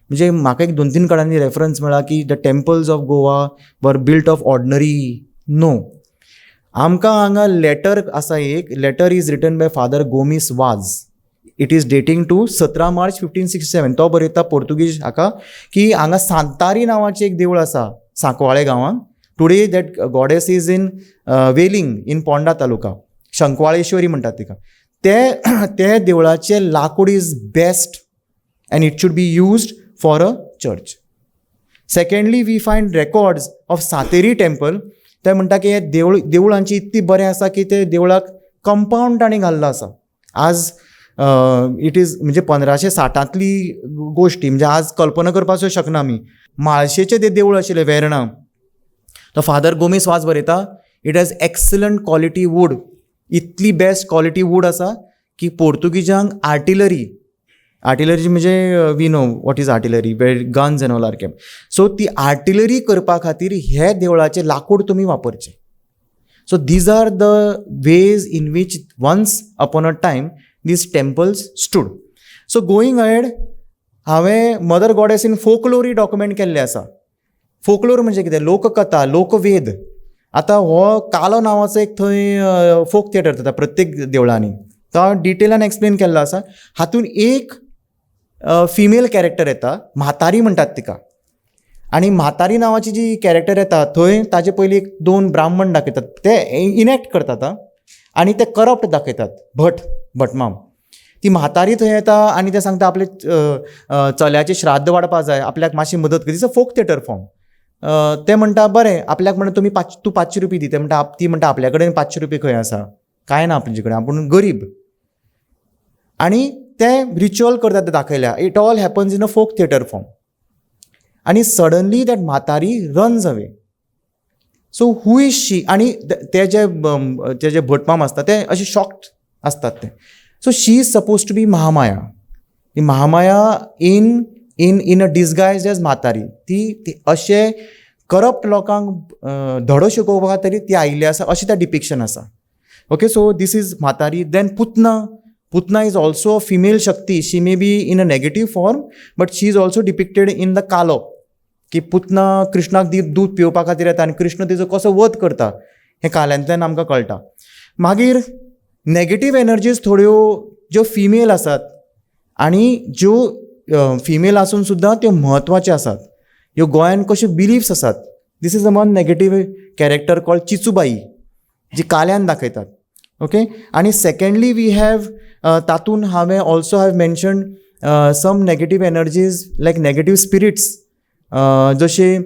म्हणजे म्हाका एक 2-3 कडांनी रेफरन्स मेळ्ळा की the temples of Goa were built of ordinary. No, आमकां हांगा लेटर आसा, एक letter is written by father Gomes Vaz. It is dating to 17 March 1567. तो बरयता पोर्तुगीज हाका की हांगा सांतारी नांवाचें एक देवूळ आसा सांकवाळे गांवांत. Today that goddess is in Veling in Ponda taluka, Shankvaleshwari म्हणटात तिका. ते देवळाचें लाकूड is best and it should be used for a church. Secondly, we find records of Sateri temple ते म्हणटा की हे देवळांची इतली बरें आसा की ते देवळाक कंपाऊंड ताणें घाल्लो आसा. आज इट इज म्हणजे 1560 गोश्टी, म्हणजे आज कल्पना करपाचो शकना आमी. म्हाळशेचें तें देवूळ आशिल्लें वेर्णा, तो फादर गोमेस वाज बरयता, it has excellent quality wood, इतली बेस्ट क्वॉलिटी वूड आसा की पोर्तुगीजांक आर्टिलरी म्हणजे we know what is artillery, where guns and all are kept. So ती आर्टिलरी करपा खातीर हे देवळाचें लाकूड तुमी वापरचें. So these are the ways in which once upon a time these temples stood. So going ahead, हांवें mother goddess in folklore document केल्ले आसा. फोकलोर म्हणजे कितें, लोककथा, लोकवेद. आतां हो कालो नांवाचो एक थंय फोक थिएटर जाता प्रत्येक देवळांनी, तो हांवें डिटेलान एक्सप्लेन केल्लो आसा. हातूंत एक फिमेल कॅरेक्टर येता, म्हातारी म्हणटात तिका, आनी म्हातारी नांवाची जी कॅरेक्टर येता थंय ताचे पयलीं 2 ब्राह्मण दाखयतात, ते इनॅक्ट करतात आनी ते करप्ट दाखयतात. भटमाम ती म्हातारी थंय येता आनी ते सांगता आपले चल्याचें श्राद्ध वाडपा जाय, आपल्याक मातशी मदत कर. It's a folk theatre form. ते म्हणटा बरें, आपल्याक म्हणटा तुमी तूं 500 रुपया दी. ते म्हणटा, ती म्हणटा आपल्या कडेन 500 रुपया खंय आसा, कांय ना आपणचे कडेन, आपूण गरीब. आनी ते रिच्युअल करतात ते दाखयल्या. It all happens in a folk theatre form. आनी सडनली दॅट म्हातारी runs away. So who is she? आनी ते जे भटमाम आसता ते अशे शॉक्ड असतात ते. So she is suppose to be Mahamaya. ती Mahamaya in a disguise as म्हातारी. ती अशे करप्ट लोकांक धडो शिकोवपा खातीर ती आयिल्ली आसा, अशें त्या डिपिक्शन आसा. ओके, सो दीस इज म्हातारी. Then Putana is also a female shakti. She may be in a negative form, but she is also depicted in the Kalo, की पुतना कृष्णाक दूध पिवपा खातीर येता आनी कृष्ण तिचो कसो वध करता हें काल्यांतल्यान आमकां कळटा. मागीर नेगेटीव एनर्जीज थोड्यो ज्यो फिमेल आसात आनी ज्यो फिमेल आसून सुद्दां त्यो म्हत्वाच्यो आसात, ह्यो गोंयांत कश्यो बिलिफ्स आसात. This is a one negative character called Chichubai, जी काल्यान दाखयतात. ओके, आनी सेकंडली वी हॅव तातूंत हांवें also have mentioned some negative energies like negative spirits, जशे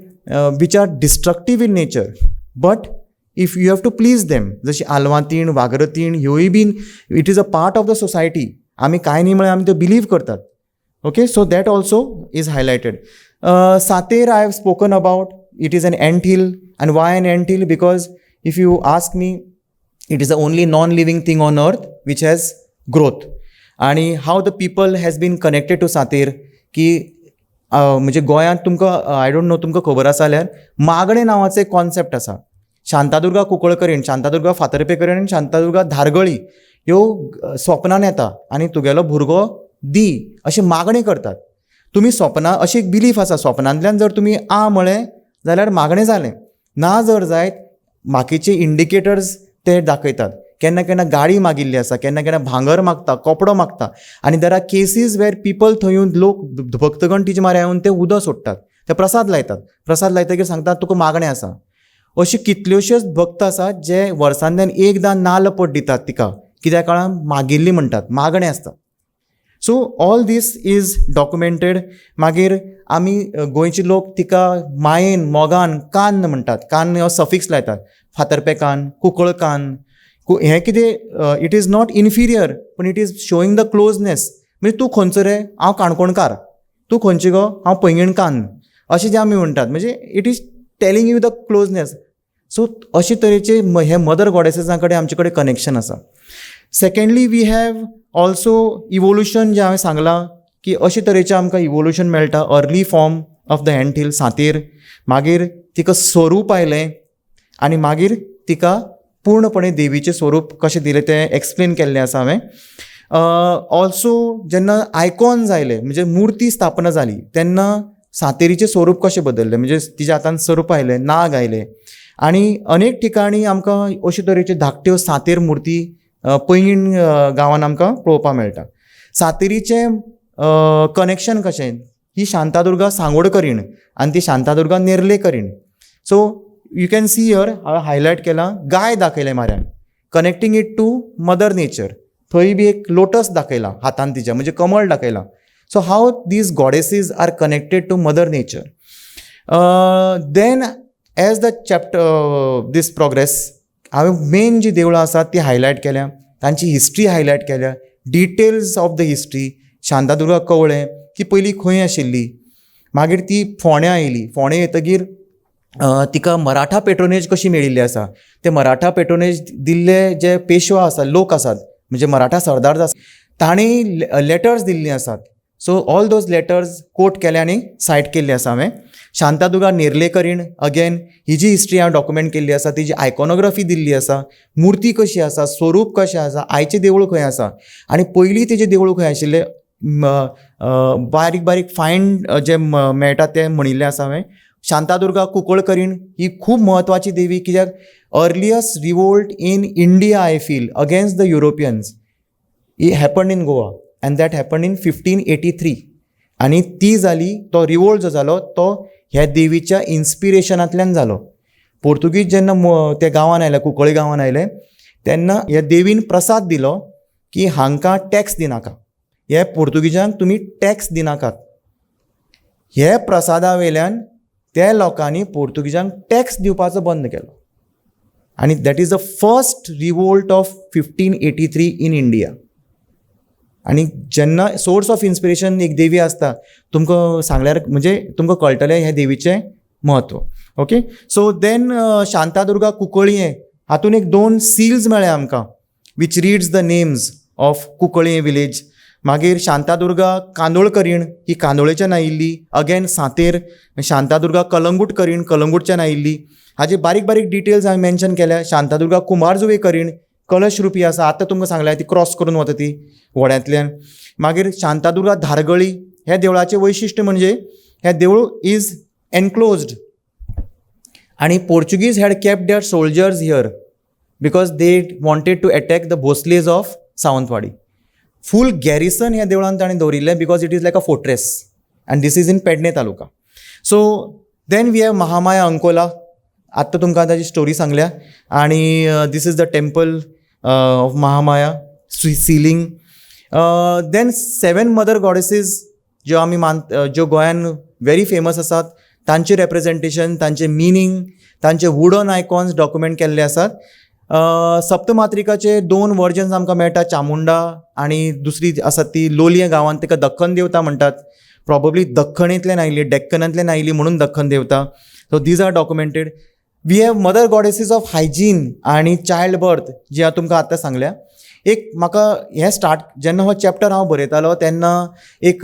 which are destructive in nature, but if you have to please them, जशी आलवातीण, वागरतीण, ह्योय been it is a part of the society. आमी कांय न्ही म्हळ्यार आमी त्यो बिलीव करतात. Okay, so that also is highlighted. सातेर I have spoken about. It is an ant hill. And why an ant hill? Because if you ask me, it is the only non living thing on earth which has growth. आनी how the people has been connected to Sater, की म्हणजे गोंयांत तुमकां I don't no तुमकां खबर आसा जाल्यार मागणे नांवाचो एक कॉन्सेप्ट आसा. शांतादुर्गा कुंकळकरीण, शांतादुर्गा फातर्पेकरीण आनी शांतादुर्गा धारगळी ह्यो स्वप्नान येता आनी तुगेलो भुरगो दी अशें मागणी करतात. तुमी स्वप्ना अशी एक बिलीफ आसा, स्वप्नांतल्यान जर तुमी आ म्हळें जाल्यार मागणें जालें. ना जर जायत बाकीचे इंडिकेटर्स ते दाखयतात. केन्ना केन्ना गाडी मागिल्ली आसा, केन्ना केन्ना भांगर मागता, कपडो मागता. आनी there are cases where people थंय येवन लोक भक्तगण तिचे म्हऱ्या येवन ते उदक सोडटात, ते प्रसाद लायतात. प्रसाद लायतकीर सांगतात तुका मागणें आसा. अशी कितल्योश्योच भक्त आसात जे वर्सांतल्यान एकदां नाल्ल पट दितात तिका, कित्याक काळान मागिल्ली म्हणटात, मागणें आसता. So all this is documented. मागीर आमी गोंयचे लोक तिका मायेन, मोगान कान म्हणटात. कान हो सफिक्स लायतात. फातर्पेकान, कुंकळकान. हें कितें, इट इज नॉट इन्फिरियर, पूण it is showing the closeness. म्हणजे तूं खंयचो रे? हांव काणकोणकार. तूं खंयची गो? हांव पैंगीणकान. अशें जें आमी म्हणटात, म्हणजे it is telling you the closeness. So अशे तरेचे हे मदर गॉडेसेसां कडेन आमचे कडेन कनेक्शन आसा. Secondly we have also evolution, जें हांवें सांगलां की अशे तरेचें आमकां इवोल्युशन मेळटा. Early form of the ant hill Sateri. मागीर तिका स्वरूप आयलें आनी मागीर तिका पूर्णपणे देवीचें स्वरूप कशें दिलें तें एक्सप्लेन केल्लें आसा हांवें. ऑल्सो जेन्ना आयकॉन्स आयले, म्हणजे मुर्ती स्थापना जाली, तेन्ना सातेरीचें स्वरूप कशें बदल्लें, म्हणजे तिच्या हातांत स्वरूप आयलें, नाग आयले. आनी अनेक ठिकाणी आमकां अशे तरेच्यो धाकट्यो सातेर मुर्ती पैंगीण गांवांत आमकां पळोवपाक मेळटा. सातेरीचें कनेक्शन कशें, ही शांतादुर्गा सांगोडकरीण आनी ती Shantadurga Nerlekarin. So you can see here, हांवें हायलायट केलां, गाय दाखयलें म्हऱ्यान, connecting it to mother nature. थंय बी एक लोटस दाखयला हातांत तिच्या, म्हणजे कमळ दाखयलां. So how these goddesses are connected to mother nature. Then as the chapter this progress हांवें मेन जी देवळां आसात ती हायलायट केल्या, तांची हिस्ट्री हायलायट केल्या, details of the history. Shantadurga Kavalem ती पयलीं खंय आशिल्ली, मागीर ती फोंड्या येयली, फोंड्या येतकीर तिका मराठा पेट्रोनेज कशी मेळिल्ली आसा, ते मराठा पेट्रोनेज दिल्ले जे पेशवा आसात, लोक आसात, म्हणजे मराठा सरदार आसात, तांणी लेटर्स दिल्लीं आसात. So all those letters quote केले आनी सायट केल्ली आसा हांवें. शांतादुर्गा नेर्लेकरीण अगेन ही जी हिस्ट्री हांवें डॉक्युमेंट केल्ली आसा, तिची आयकॉनोग्राफी दिल्ली आसा, मूर्ती कशी आसा, स्वरूप कशें आसा, आयचें देवूळ खंय आसा, आनी पयलीं तेजें देवूळ खंय आशिल्लें, बारीक बारीक फायंड जे मेळटा ते म्हणिल्लें आसा हांवें. शांतादुर्गा कुंकळकरीण ही खूब म्हत्वाची देवी, कित्याक earliest revolt in India I feel against the Europeans he happened in Goa, and that happened in 1583. आनी ती जाली, तो रिवोल्ट जो जालो तो ह्या देवीच्या इन्स्पिरेशनांतल्यान जालो. पोर्तुगीज जेन्ना ते गांवांत आयले, कुंकळी गांवांत आयले, तेन्ना ह्या देवीन प्रसाद दिलो की हांकां टॅक्स दिनाका, हे पोर्तुगीजांक तुमी टॅक्स दिनाकात. हे प्रसादा वयल्यान त्या लोकांनी पोर्तुगीजांक टॅक्स दिवपाचो बंद केलो, आनी that is the first revolt of 1583 in India. आनी जेन्ना सोर्स ऑफ इन्स्पिरेशन एक देवी आसता, तुमकां सांगल्यार म्हणजे तुमकां कळटलें ह्या देवीचें म्हत्व. Okay, so then Shantadurga Cuncolim हातून एक 2 सील्स मेळ्ळे आमकां, which reads the names of Cuncolim village. मागीर शांतादुर्गा कांदोळकरीण ही कांदोळेच्यान आयिल्ली, अगेन सांतेर शांतादुर्गा कलंगूटकरीण कलंगूटच्यान आयिल्ली. हाजे बारीक बारीक डिटेल्स हांवें मेन्शन केल्या. शांतादुर्गा कुंभारजुवेकरीण कलश रुपी आसा, आतां तुमकां सांगल्या ती क्रॉस करून वता ती व्हड्यांतल्यान. मागीर शांतादुर्गा धारगळी, ह्या देवळाचें वैशिश्ट्य म्हणजे हें देवूळ इज एनक्लोज्ड, आनी Portuguese had kept there soldiers here because they wanted to attack the Bhosles of Sawantwadi. Full garrison ह्या देवळान ताणें दवरिल्लें because it is like a fortress, and this is in Pernem taluka. So then we have Mahamaya Ankola. आत्तां तुमकां ताची story सांगल्या, आनी this is the temple of Mahamaya सिलींग. देन 7 मदर गॉडेसीस ज्यो आमी ज्यो गोंयान व्हेरी फेमस आसात, तांचें रेप्रेजेंटेशन, तांचें मिनींग, तांचे वुडन आयकॉन्स डॉक्युमेंट केल्ले आसात. सप्तमात्रिकाचे 2 वर्जन्स आमकां मेळटा, चामुंडा आनी दुसरी आसा ती लोलये गांवांत, ताका दख्खन देवता म्हणटात. प्रॉबब्ली दख्खणींतल्यान आयिल्ली, डेक्कनांतल्यान आयिल्ली म्हणून दख्खन देवता. So these are documented. We have mother goddesses of hygiene आनी चायल्ड बर्थ, जी हांव तुमकां आतां सांगल्या. एक म्हाका हें जेन्ना हो चॅप्टर हांव बरयतालो तेन्ना एक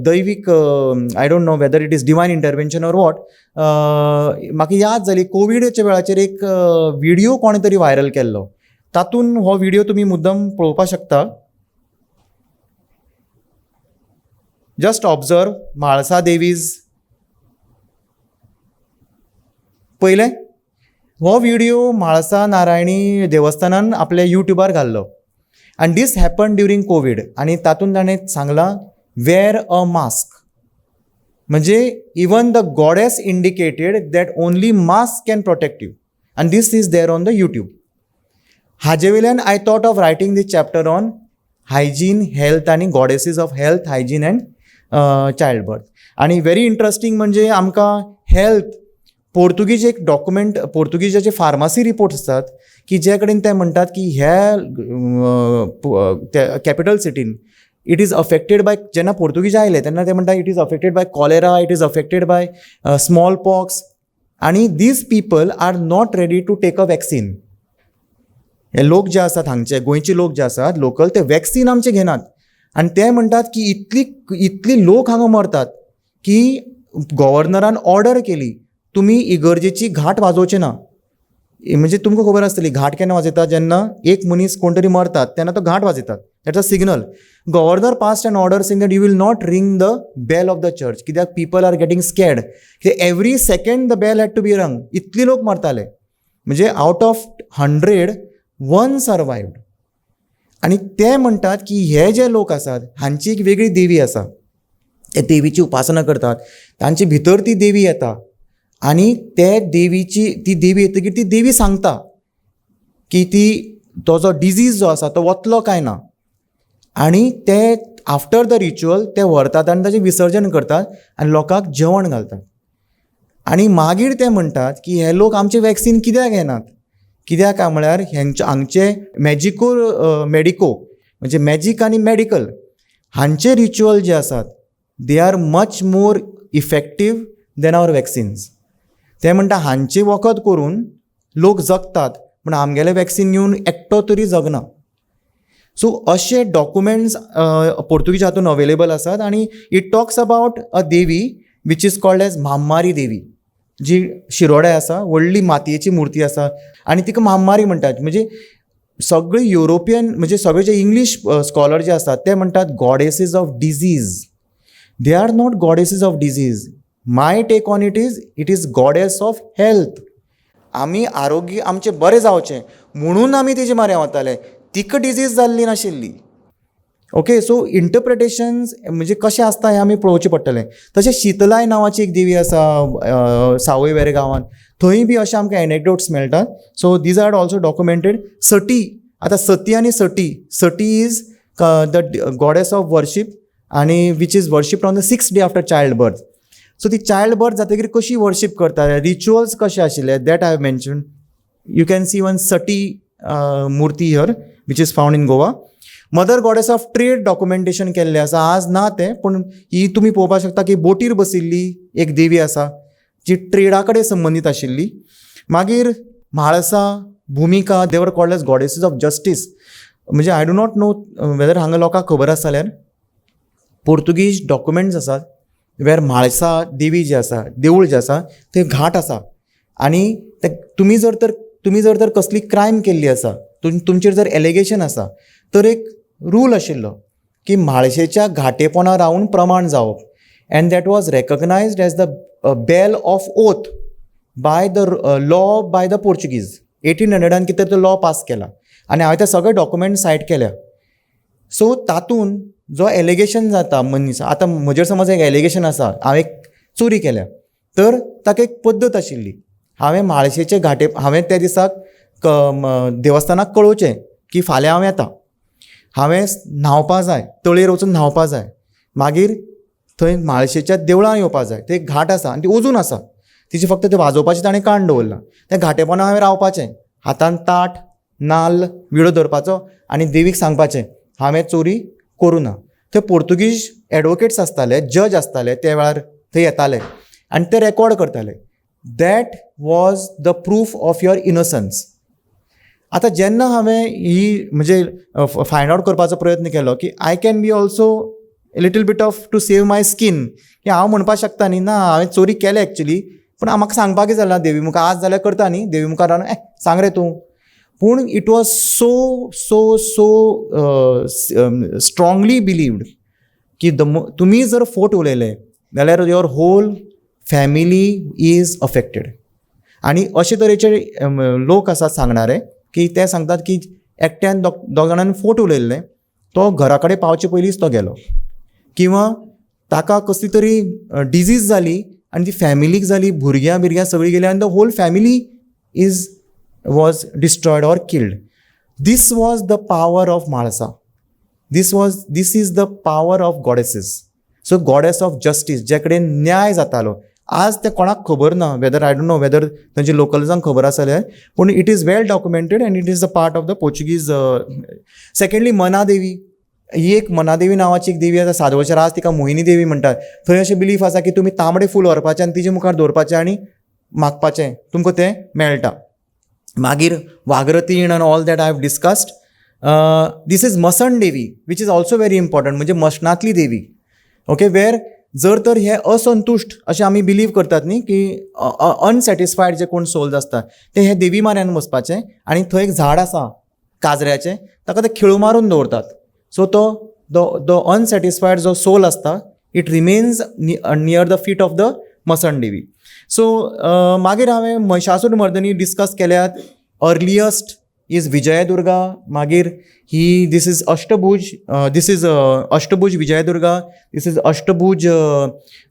दैवीक I don't know whether it is divine intervention or what, म्हाका याद जाली कोविडच्या वेळाचेर एक व्हिडिओ कोणे तरी व्हायरल केल्लो. तातूंत हो व्हिडिओ तुमी मुद्दम पळोवपाक शकता. Just observe Mhalsa Devi's. पयलें हो व्हिडिओ म्हाळसा नारायणी देवस्थानान आपल्या युट्यूबार घाल्लो, आनी दीस हॅपन ड्युरींग कोवीड. आनी तातूंत ताणें सांगलां वेअर अ मास्क, म्हणजे even the goddess indicated that only mask can protect you, आनी this is there on the YouTube. हाजे वयल्यान I thought of writing this chapter on hygiene, health आनी goddesses of health, hygiene and child birth. आनी very interesting म्हणजे आमकां health पोर्तुगीज एक document, पोर्तुगीजाचे pharmacy report आसतात की जे कडेन ते म्हणटात की ह्या कॅपिटल सिटीन इट इज अफेक्टेड बाय, जेन्ना पोर्तुगीज आयले तेन्ना ते म्हणटा it is affected by cholera, it is affected by small pox, आनी these people are not ready to take a vaccine. हे लोक जे आसात हांगचे गोंयचे लोक जे आसात लोकल, ते वॅक्सीन आमचे घेनात, आनी ते म्हणटात की इतली लोक हांगा मरतात की गव्हर्नरान ऑर्डर केली तुमी इगर्जेची घांट वाजोवचे ना. म्हणजे तुमकां खबर आसतली घांट केन्ना वाजयता, जेन्ना एक मनीस कोण तरी मरतात तेन्ना तो घांट वाजयतात, that's a signal. Governor passed an order saying that you will not ring the bell of the church, कित्याक people are getting scared. Every second the bell had to be rung. इतली लोक मरताले, म्हणजे आउट ऑफ 100 1 सर्वायव्ड. आनी ते म्हणटात की हे जे लोक आसात हांची एक वेगळी देवी आसा, ते देवीची उपासना करतात, तांचे भितर ती देवी येता, आनी ते ती देवी येतकीर ती देवी सांगता की तो जो डिजीज जो आसा तो वतलो काय ना, आनी ते आफ्टर द रिच्युअल ते व्हरतात आनी ताचें विसर्जन करतात आनी लोकांक जेवण घालतात. आनी मागीर ते म्हणटात की हे लोक आमचे वॅक्सीन कित्याक घेनात. कित्याक काय म्हळ्यार हांचे मेडिको म्हणजे मॅजीक आनी मेडिकल हांचे रिच्युअल जे आसात they are much more effective than our vaccines. ते म्हणटा हांचे वखद करून लोक जगतात पूण आमगेलें वॅक्सीन घेवन एकटो तरी जगना. सो अशे डॉक्युमेंट्स पोर्तुगीज हातून अवेलेबल आसात आनी इट टॉक्स अबावट अ देवी वीच इज कॉल्ड एज म्हामारी देवी, जी शिरोड्या आसा, व्हडली मातयेची मुर्ती आसा आनी तिका म्हामारी म्हणटात. म्हणजे सगळे युरोपियन म्हणजे सगळे जे इंग्लीश स्कॉलर जे आसात ते म्हणटात goddesses of disease. They are not goddesses of disease. My take on it is goddess of health. आमी आरोग्य आमचें बरें जावचें म्हणून आमी तेजे म्हऱ्या वताले, तिका डिजीज जाल्ली नाशिल्ली. ओके, सो इंटरप्रिटेशन्स म्हणजे कशें आसता हें आमी पळोवचें पडटलें. तशें शीतलाय नांवाची एक देवी आसा सावय वेरे गांवांत, थंय बी अशें आमकां एनेक्डोट्स मेळटात. So these are also documented. Satti, आतां सती आनी Satti is the goddess of worship आनी which is worship on the 6th day after child birth. So ती चायल्ड बर्थ जातकीर कशी वर्शीप करताले, रिच्युअल्स कशे आशिल्ले that I have mentioned. You can see one Satti मुर्ती here which is found in Goa. Mother goddess of trade documentation केल्लें आसा. आज ना तें, पूण ही तुमी पळोवपाक शकता की बोटीर बशिल्ली एक देवी आसा जी ट्रेडा कडेन संबंदीत आशिल्ली. मागीर Mhalsa, Bhumika, they were called as goddesses of justice. म्हणजे I do not know whether हांगा लोकांक खबर आसा जाल्यार पोर्तुगीज डॉक्युमेंट्स आसात वेर म्हाळसा देवी जी आसा, देवूळ जें आसा थंय घाट आसा आनी ते तुमी जर तर कसली क्रायम केल्ली आसा, तुमचेर जर एलिगेशन आसा तर एक रूल आशिल्लो की म्हाळशेच्या घाटेपणां रावन प्रमाण जावप. And that was recognised as the bell of oath by the law by the Portuguese. 1800 कितें तो लॉ पास केला आनी हांवें ते सगळे डॉक्युमेंट सायट केल्या. सो तातूंत जो एलिगेशन जाता मनीस, आतां म्हजेर समज एक एलिगेशन आसा, हांवें चोरी केल्या, तर ताका एक पद्दत आशिल्ली. हांवें म्हाळशेचे हांवें त्या दिसाक देवस्थानाक कळोवचें की फाल्यां हांव येता, हांवें न्हांवपा जाय, तळयेर वचून न्हांवपा जाय, मागीर थंय म्हाळशेच्या देवळान येवपा जाय. ते एक घाट आसा आनी ती अजून आसा, तिची फक्त ते वाजोवपाचें ताणें काण दवरला. त्या घाटेपणां हांवें रावपाचें, हातान ताट, नाल्ल, विडो धरपाचो आनी देवीक सांगपाचें हांवें चोरी करूं ना. थंय पोर्तुगीज एडवोकेट्स आसताले, जज आसताले, त्या वेळार थंय येताले आनी ते रेकॉर्ड करताले. That was the proof of your innocence. आतां जेन्ना हांवें ही म्हणजे फायंड आवट करपाचो प्रयत्न केलो की I can be also little bit off to save my skin, की हांव म्हणपाक शकता न्ही ना हांवें चोरी केल्या एक्चुली, पूण म्हाका सांगपाकूच जाल्यार देवी मुखार आज जाल्यार करता न्ही, देवी मुखार रावन सांग रे तूं. पूण it was so strongly believed की तुमी जर फोट उलयले जाल्यार your whole family is affected. आनी अशे तरेचे लोक आसात सांगणारे की ते सांगतात की एकट्यान दोग जाणांनी फोट उलयल्ले, तो घरा कडेन पावचे पयलींच तो गेलो, किंवा ताका कसली तरी डिजीज जाली आनी ती फॅमिलीक जाली, भुरग्यां सगळीं गेली आनी the whole family was destroyed or killed. This was the power of Malsa. This is the power of goddesses. So goddess of justice, जे कडेन न्याय जातालो. आज ते कोणाक खबर ना, whether I don't know whether तांचे लोकल्सांक खबर आसा जाल्यार, पूण it is well documented and it is a part of the Portuguese. Secondly Manadevi, ही एक मनादेवी नांवाची एक देवी आसा सादवचार, आज तिका मोहिनी देवी म्हणटात. थंय अशें बिलीफ आसा की तुमी तांबडे फूल व्हरपाचें आनी तिचे मुखार दवरपाचें आनी मागपाचें, तुमकां तें मेळटा. मागीर Vagartin and all that I have discussed. This is Masan Devi which is also very important, म्हणजे मशनांतली देवी. ओके, वेर जर तर हे असंतुश्ट अशें आमी बिलीव करतात न्ही की अनसॅटिस्फायड जे कोण सोल्स आसतात ते हे देवी माऱ्यान वचपाचें आनी थंय एक झाड आसा काजऱ्याचें, ताका ते खिळू मारून दवरतात. सो तो अनसॅटिस्फायड जो सोल आसता it remains near the feet of the Masan Devi. So मागीर हांवें महिषासूर मर्दनी डिस्कस केल्यात. अर्लियस्ट इज विजयदुर्गा, मागीर this is Ashtabhuj Vijayadurga, this is Ashtabhuj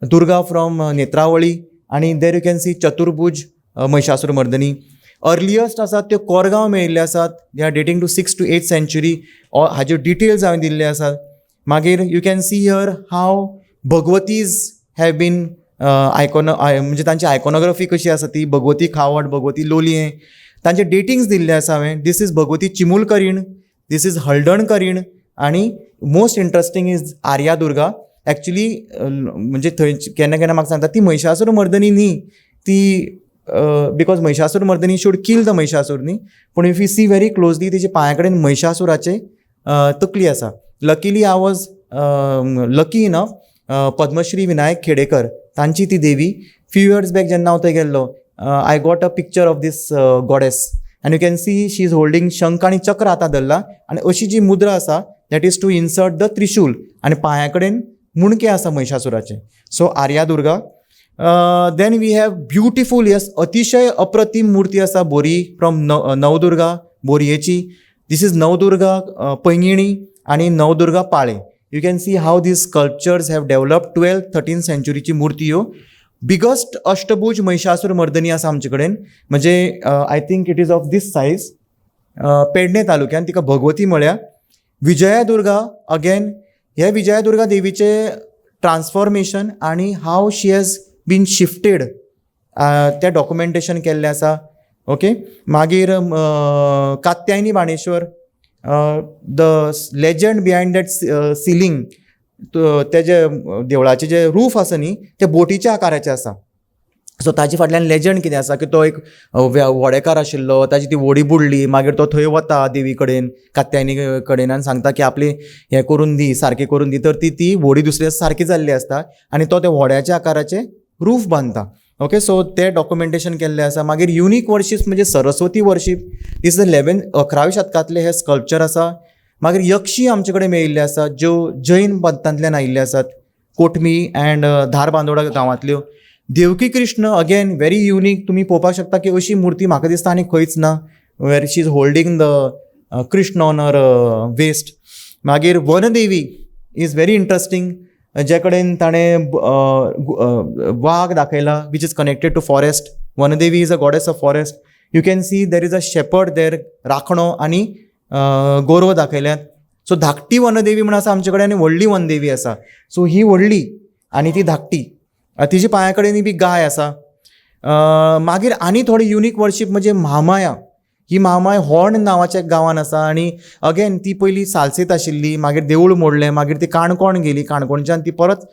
Durga from Netravali, आनी देर यू कॅन सी चतुर्भुज महिषासूर मर्दनी. अर्लियस्ट आसात त्यो कोरगांव मेळिल्ले आसात, they are dating to 6th to 8th century. हाज्यो डिटेल्स हांवें दिल्ले आसात. मागीर you can see here how Bhagavatis have been म्हणजे तांची आयकॉनोग्राफी कशी आसा ती भगवती खावड, भगवती लोलयें, तांचे डेटिंग्स दिल्ले आसा हांवें. This is Bhagavati Chimulkarin, this is Haldankarin आणि most interesting is Aryadurga. Actually म्हणजे थंय केन्ना केन्ना म्हाका सांगता ती महिषासूर मर्दनी न्ही, ती because Mahishasur Mardini should kill the Mahishasur न्ही, पूण if you see very closely तेजे पांया कडेन महिषासुराचे तकली आसा. Luckily I was lucky enough, Padmashri Vinayak Khedekar तांची ती देवी. फ्यू इयर्स बॅक जेन्ना हांव थंय गेल्लो, I got a picture of this goddess and you can see she is holding शंख आनी चक्र आतां धरला आनी अशी जी मुद्रा आसा that is to insert the trishul आनी पांया कडेन मुणके आसा महिषासुराचे. So Aryadurga. Then we have beautiful, yes, अतिशय अप्रतीम मूर्ती आसा बोरी फ्रॉम नवदुर्गा बोरयेची. दीस इज नवदुर्गा पैंगिणी आणि Navadurga Pale. You can see how these sculptures have develop 12th-13th सेंच्युरीची मूर्ती ह्यो. बिगस्ट अष्टभुज महिषासूर मर्दनी आसा आमचे कडेन, म्हणजे I think it is of this size. Pernem तालुक्यान तिका भगवती म्हळ्या. विजयादुर्गा अगेन, हे विजयादुर्गा देवीचे ट्रान्सफॉर्मेशन आणि हाव शी हॅज बीन शिफ्टेड तें डॉक्युमेंटेशन केल्लें आसा. ओके. मागीर Katyayani Baneshwar, the legend behind that ceiling, तेजे देवळाचें जे रूफ आसा न्ही तें बोटीच्या आकाराचें आसा. सो ताजे फाटल्यान लेजंड कितें आसा की तो एक व्हडेकार आशिल्लो, ताजी ती व्हडी बुडली, मागीर तो थंय वता देवी कडेन, कात्यायनी कडेन, आनी सांगता की आपली हें करून दी, सारकें करून दी. तर ती व्हडी दुसरी सारकी जाल्ली आसता आनी तो त्या व्हड्याच्या आकाराचें रूफ बांदता. ओके. सो तें डॉक्युमेंटेशन केल्लें आसा. मागीर युनीक वर्शीप्स म्हणजे सरस्वती वर्शीप, दीस इज 11th-11व्या शतकांतले हे स्कल्पचर आसा. मागीर यक्षी आमचे कडेन मेळिल्ले आसा ज्यो जैन पंथांतल्यान आयिल्ले आसात, कोटमी अँड धारबांदोडा गांवांतल्यो. Devaki Krishna again very unique. तुमी पळोवपाक शकता की अशी मूर्ती म्हाका दिसता आनी खंयच ना, where she is holding the Krishna on her waist. मागीर वनदेवी इज व्हेरी इंट्रस्टींग, जे कडेन ताणें वाघ दाखयला which is connected to forest. Vanadevi is a goddess of forest. You can see there is a shepherd there, राखणो आनी गोरवां दाखयल्यात. सो धाकटी वनदेवी म्हण आसा आमचे कडेन आनी व्हडली वनदेवी आसा. सो ही व्हडली आनी ती धाकटी, तिची पांया कडेन बी गाय आसा. मागीर आनी थोडी युनीक वर्शीप म्हणजे महामाया. ही महामाय होर्न नांवाच्या गांवान आसा आनी अगेन ती पयलीं सालसेत आशिल्ली, मागीर देवूळ मोडलें, मागीर ती काणकोण गेली, काणकोणच्यान ती परत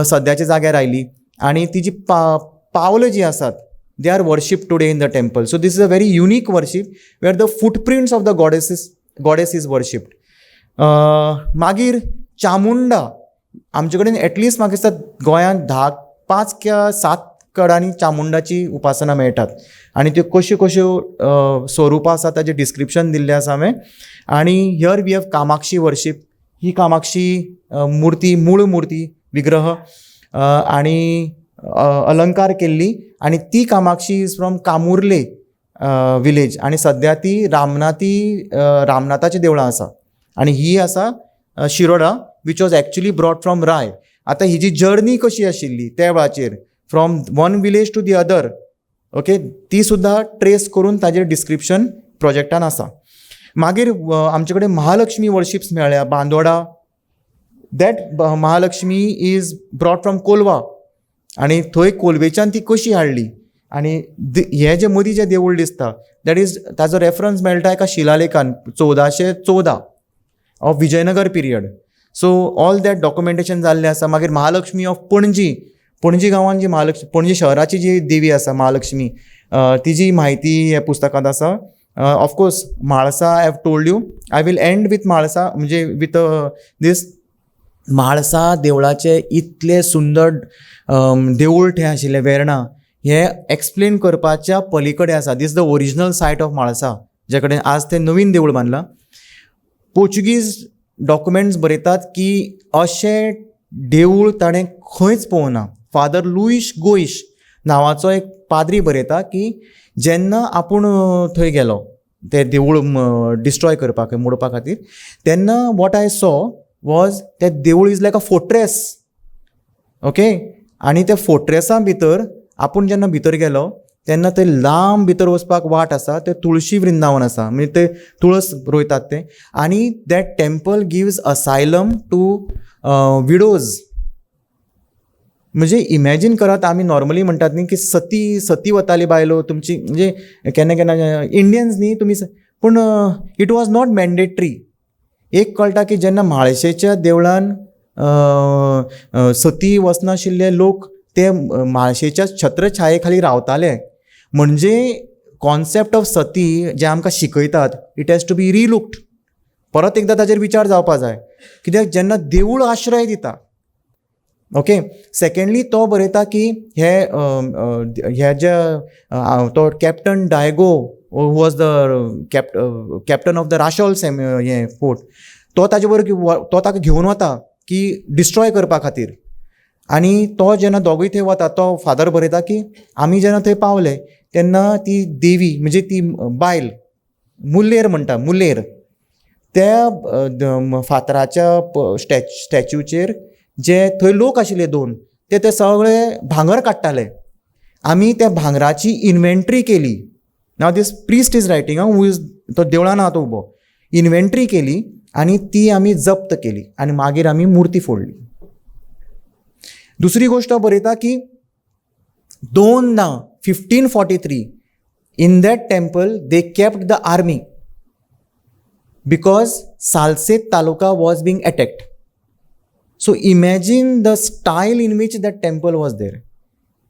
सद्याच्या जाग्यार आयली आनी तिजी पावलां जी आसात they are worship today in the temple. So this is a very unique worship where the footprints of the goddess is worshipped. मागीर चामुंडा आमचे कडेन एटलिस्ट म्हाका दिसता गोंयांत 5 किंवा 7 कडांनी चामुंडाची उपासना मेळटात आनी त्यो कश्यो कश्यो स्वरुपां आसा ताचें डिस्क्रिप्शन दिल्लें आसा हांवें. आनी here we have Kamakshi worship. ही कामाक्षी मुर्ती, मूळ मुर्ती, विग्रह आनी अलंकार केल्ली आनी ती Kamakshi is from Kamurlem village आनी सद्या ती रामनाथाचें देवळां आसा आनी ही आसा Shiroda which was actually brought from Rai. आतां ही जी जर्नी कशी आशिल्ली त्या वेळाचेर from one village to the other, okay, ती सुद्दां ट्रेस करून ताजेर डिस्क्रिप्शन प्रोजेक्टान आसा. मागीर आमचे कडेन महालक्ष्मी वर्शिप्स मेळ्ळ्या Bandoda. That Mahalakshmi is brought from Colva आनी थंय कोलवेच्यान ती कशी हाडली आनी हें जें मदीं जें देवूळ दिसता दॅट इज ताजो रेफरन्स मेळटा एका शिलालेखान 1414 of Vijayanagara period. So all that documentation जाल्लें आसा. मागीर महालक्ष्मी ऑफ पणजी गांवान जी महालक्ष्मी, पणजी शहराची जी देवी आसा महालक्ष्मी, तिजी म्हायती ह्या पुस्तकांत आसा. Of course Mhalsa I have told you. I will end with Mhalsa, म्हणजे वीथ दीस म्हाळसा देवळाचे इतले सुंदर देवूळ थंय आशिल्लें वेर्णा, हें एक्सप्लेन करपाच्या पलीकडे आसा. This the original site of Mhalsa, जे कडेन आज तें नवीन देवूळ बांदलां. पोर्चुगीज डॉक्युमेंट्स बरयतात की अशें देवूळ ताणें खंयच पळोवना. फादर लुईस गोईश नांवाचो एक पाद्री बरयता की जेन्ना आपूण थंय गेलो तें देवूळ डिस्ट्रॉय करपाक, मोडपा खातीर, तेन्ना वॉट आय सॉ वॉज तें देवूळ is like a fortress. Okay. आनी त्या फोर्ट्रेसा भितर आपूण जेन्ना भितर गेलो तेन्ना थंय लांब भितर वचपाक वाट आसा, तें तुळशी वृंदावन आसा, म्हणजे ते तुळस रोयतात तें. आनी that temple gives asylum to widows म्हणजे इमॅजीन करात, आमी नॉर्मली म्हणटात न्ही की सती वताली बायलो तुमची, म्हणजे केन्ना केन्ना इंडियन्स न्ही तुमी, पूण इट वॉज नॉट मॅन्डेटरी. एक कळटा की जेन्ना म्हाळशेच्या देवळान सती वचनाशिल्ले लोक ते म्हाळशेच्या छत्रछाये खाली रावताले, म्हणजे कॉन्सेप्ट ऑफ सती जे आमकां शिकयतात इट हॅज टू बी रिलुक्ड. परत एकदां ताचेर विचार जावपा जाय, कित्याक जेन्ना देवूळ आश्रय दिता. ओके. सेकंडली तो बरयता की हे जे तो captain Diego was the captain of the Rachol हे फोर्ट, तो ताजे बरोबर तो ताका घेवन वता की डिस्ट्रॉय करपा खातीर. आनी तो जेन्ना दोगूय थंय वता, तो फादर बरयता की आमी जेन्ना थंय पावले तेन्ना ती देवी, म्हणजे ती बायल मुल्लेर म्हणटा, मुल्लेर, त्या फातराच्या स्टॅच्यूचेर जे थंय लोक आशिल्ले दोन, ते सगळे भांगर काडटाले. आमी त्या भांगराची इन्व्हेंट्री केली. Now this priest is writing, who is तो देवळान आहा तो उबो, इन्व्हेंट्री केली आनी ती आमी जप्त केली आनी मागीर आमी मुर्ती फोडली. दुसरी गोश्ट बरयता की 1543 in that temple they kept the army because Salset Taluka was being attacked. So imagine the style in which that temple was there.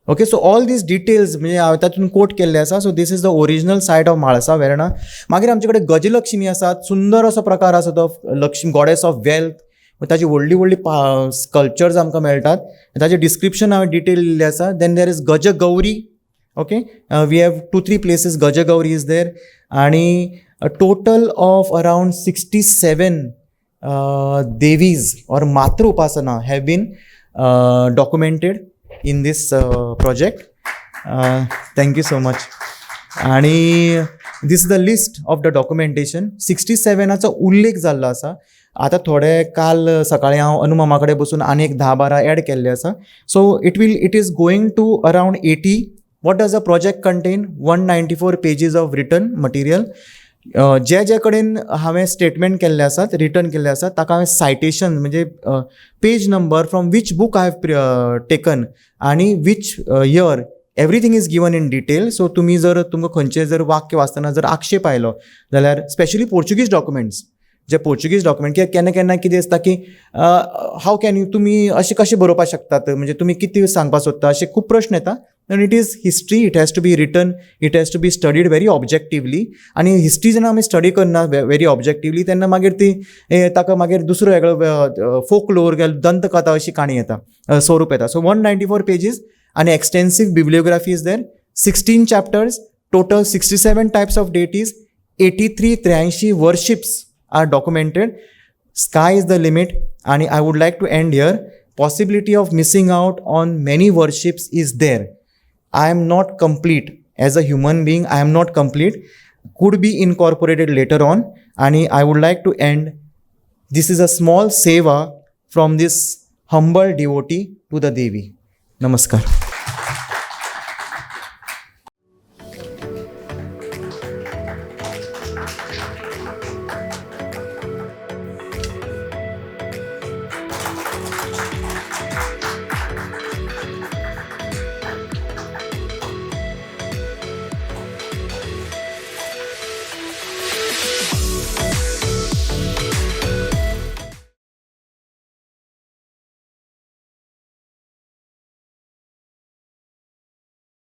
Okay, so all these details म्हणजे हांवें तातूंत कोट केल्ले आसा. So this is the original site of Mhalsa Verna. मागीर आमचे कडेन गजलक्ष्मी आसात, सुंदर असो प्रकार आसा तो लक्ष्मी, गॉडेस ऑफ वेल्थ. ताची व्हडली व्हडली स्कल्पचर्स आमकां मेळटात, ताचें डिस्क्रिप्शन हांवें डिटेल दिल्लें आसा. Then there is Gaj Gauri. Okay, we have 2-3 places Gaj Gauri is there, आनी a total of around 67 devis or Matru Upasana have been documented in this project. Thank you so much. आणि this is the list of the documentation. 67 उल्लेख जाल्लो आसा. आतां थोडे काल सकाळी हांव अनुमामा कडेन बसून आनी एक 10-12 एड केल्ले आसा. So it is going to around 80. What does the project contain? 194 pages of written material. जे कडेन हांवें स्टेटमेंट केल्ले आसात, रिटर्न केल्ले आसात, ताका हांवें सायटेशन म्हणजे page number from which book I have taken आनी which year, everything is given in detail. So तुमी जर तुमकां खंयचें जर वाक्य वाचतना जर आक्षेप आयलो जाल्यार, स्पेशली पोर्चुगीज डॉक्युमेंट्स, जे पोर्चुगीज डॉक्युमेंट केन्ना केन्ना कितें आसता की हाव कॅन यू, तुमी अशें कशें बरोवपाक शकतात, म्हणजे तुमी कितें सांगपाक सोदता, अशे खूब प्रश्न येता. आनी it is history, it has to be written, it has to be studied very objectively. आनी हिस्ट्री जेन्ना आमी स्टडी करना व्हेरी ऑब्जेक्टिवली, तेन्ना मागीर ती ताका मागीर दुसरो वेगळो फोकलोर दंतकथा अशी काणी येता, स्वरूप येता. सो 194 पेजीस आनी extensive bibliography is there. 16 chapters, total 67 types of deities, 83 worships are documented. Sky is the limit, and I would like to end here. Possibility of missing out on many worships is there. I am not complete as a human being. I am not complete. Could be incorporated later on. And I would like to end. This is a small seva from this humble devotee to the Devi. Namaskar.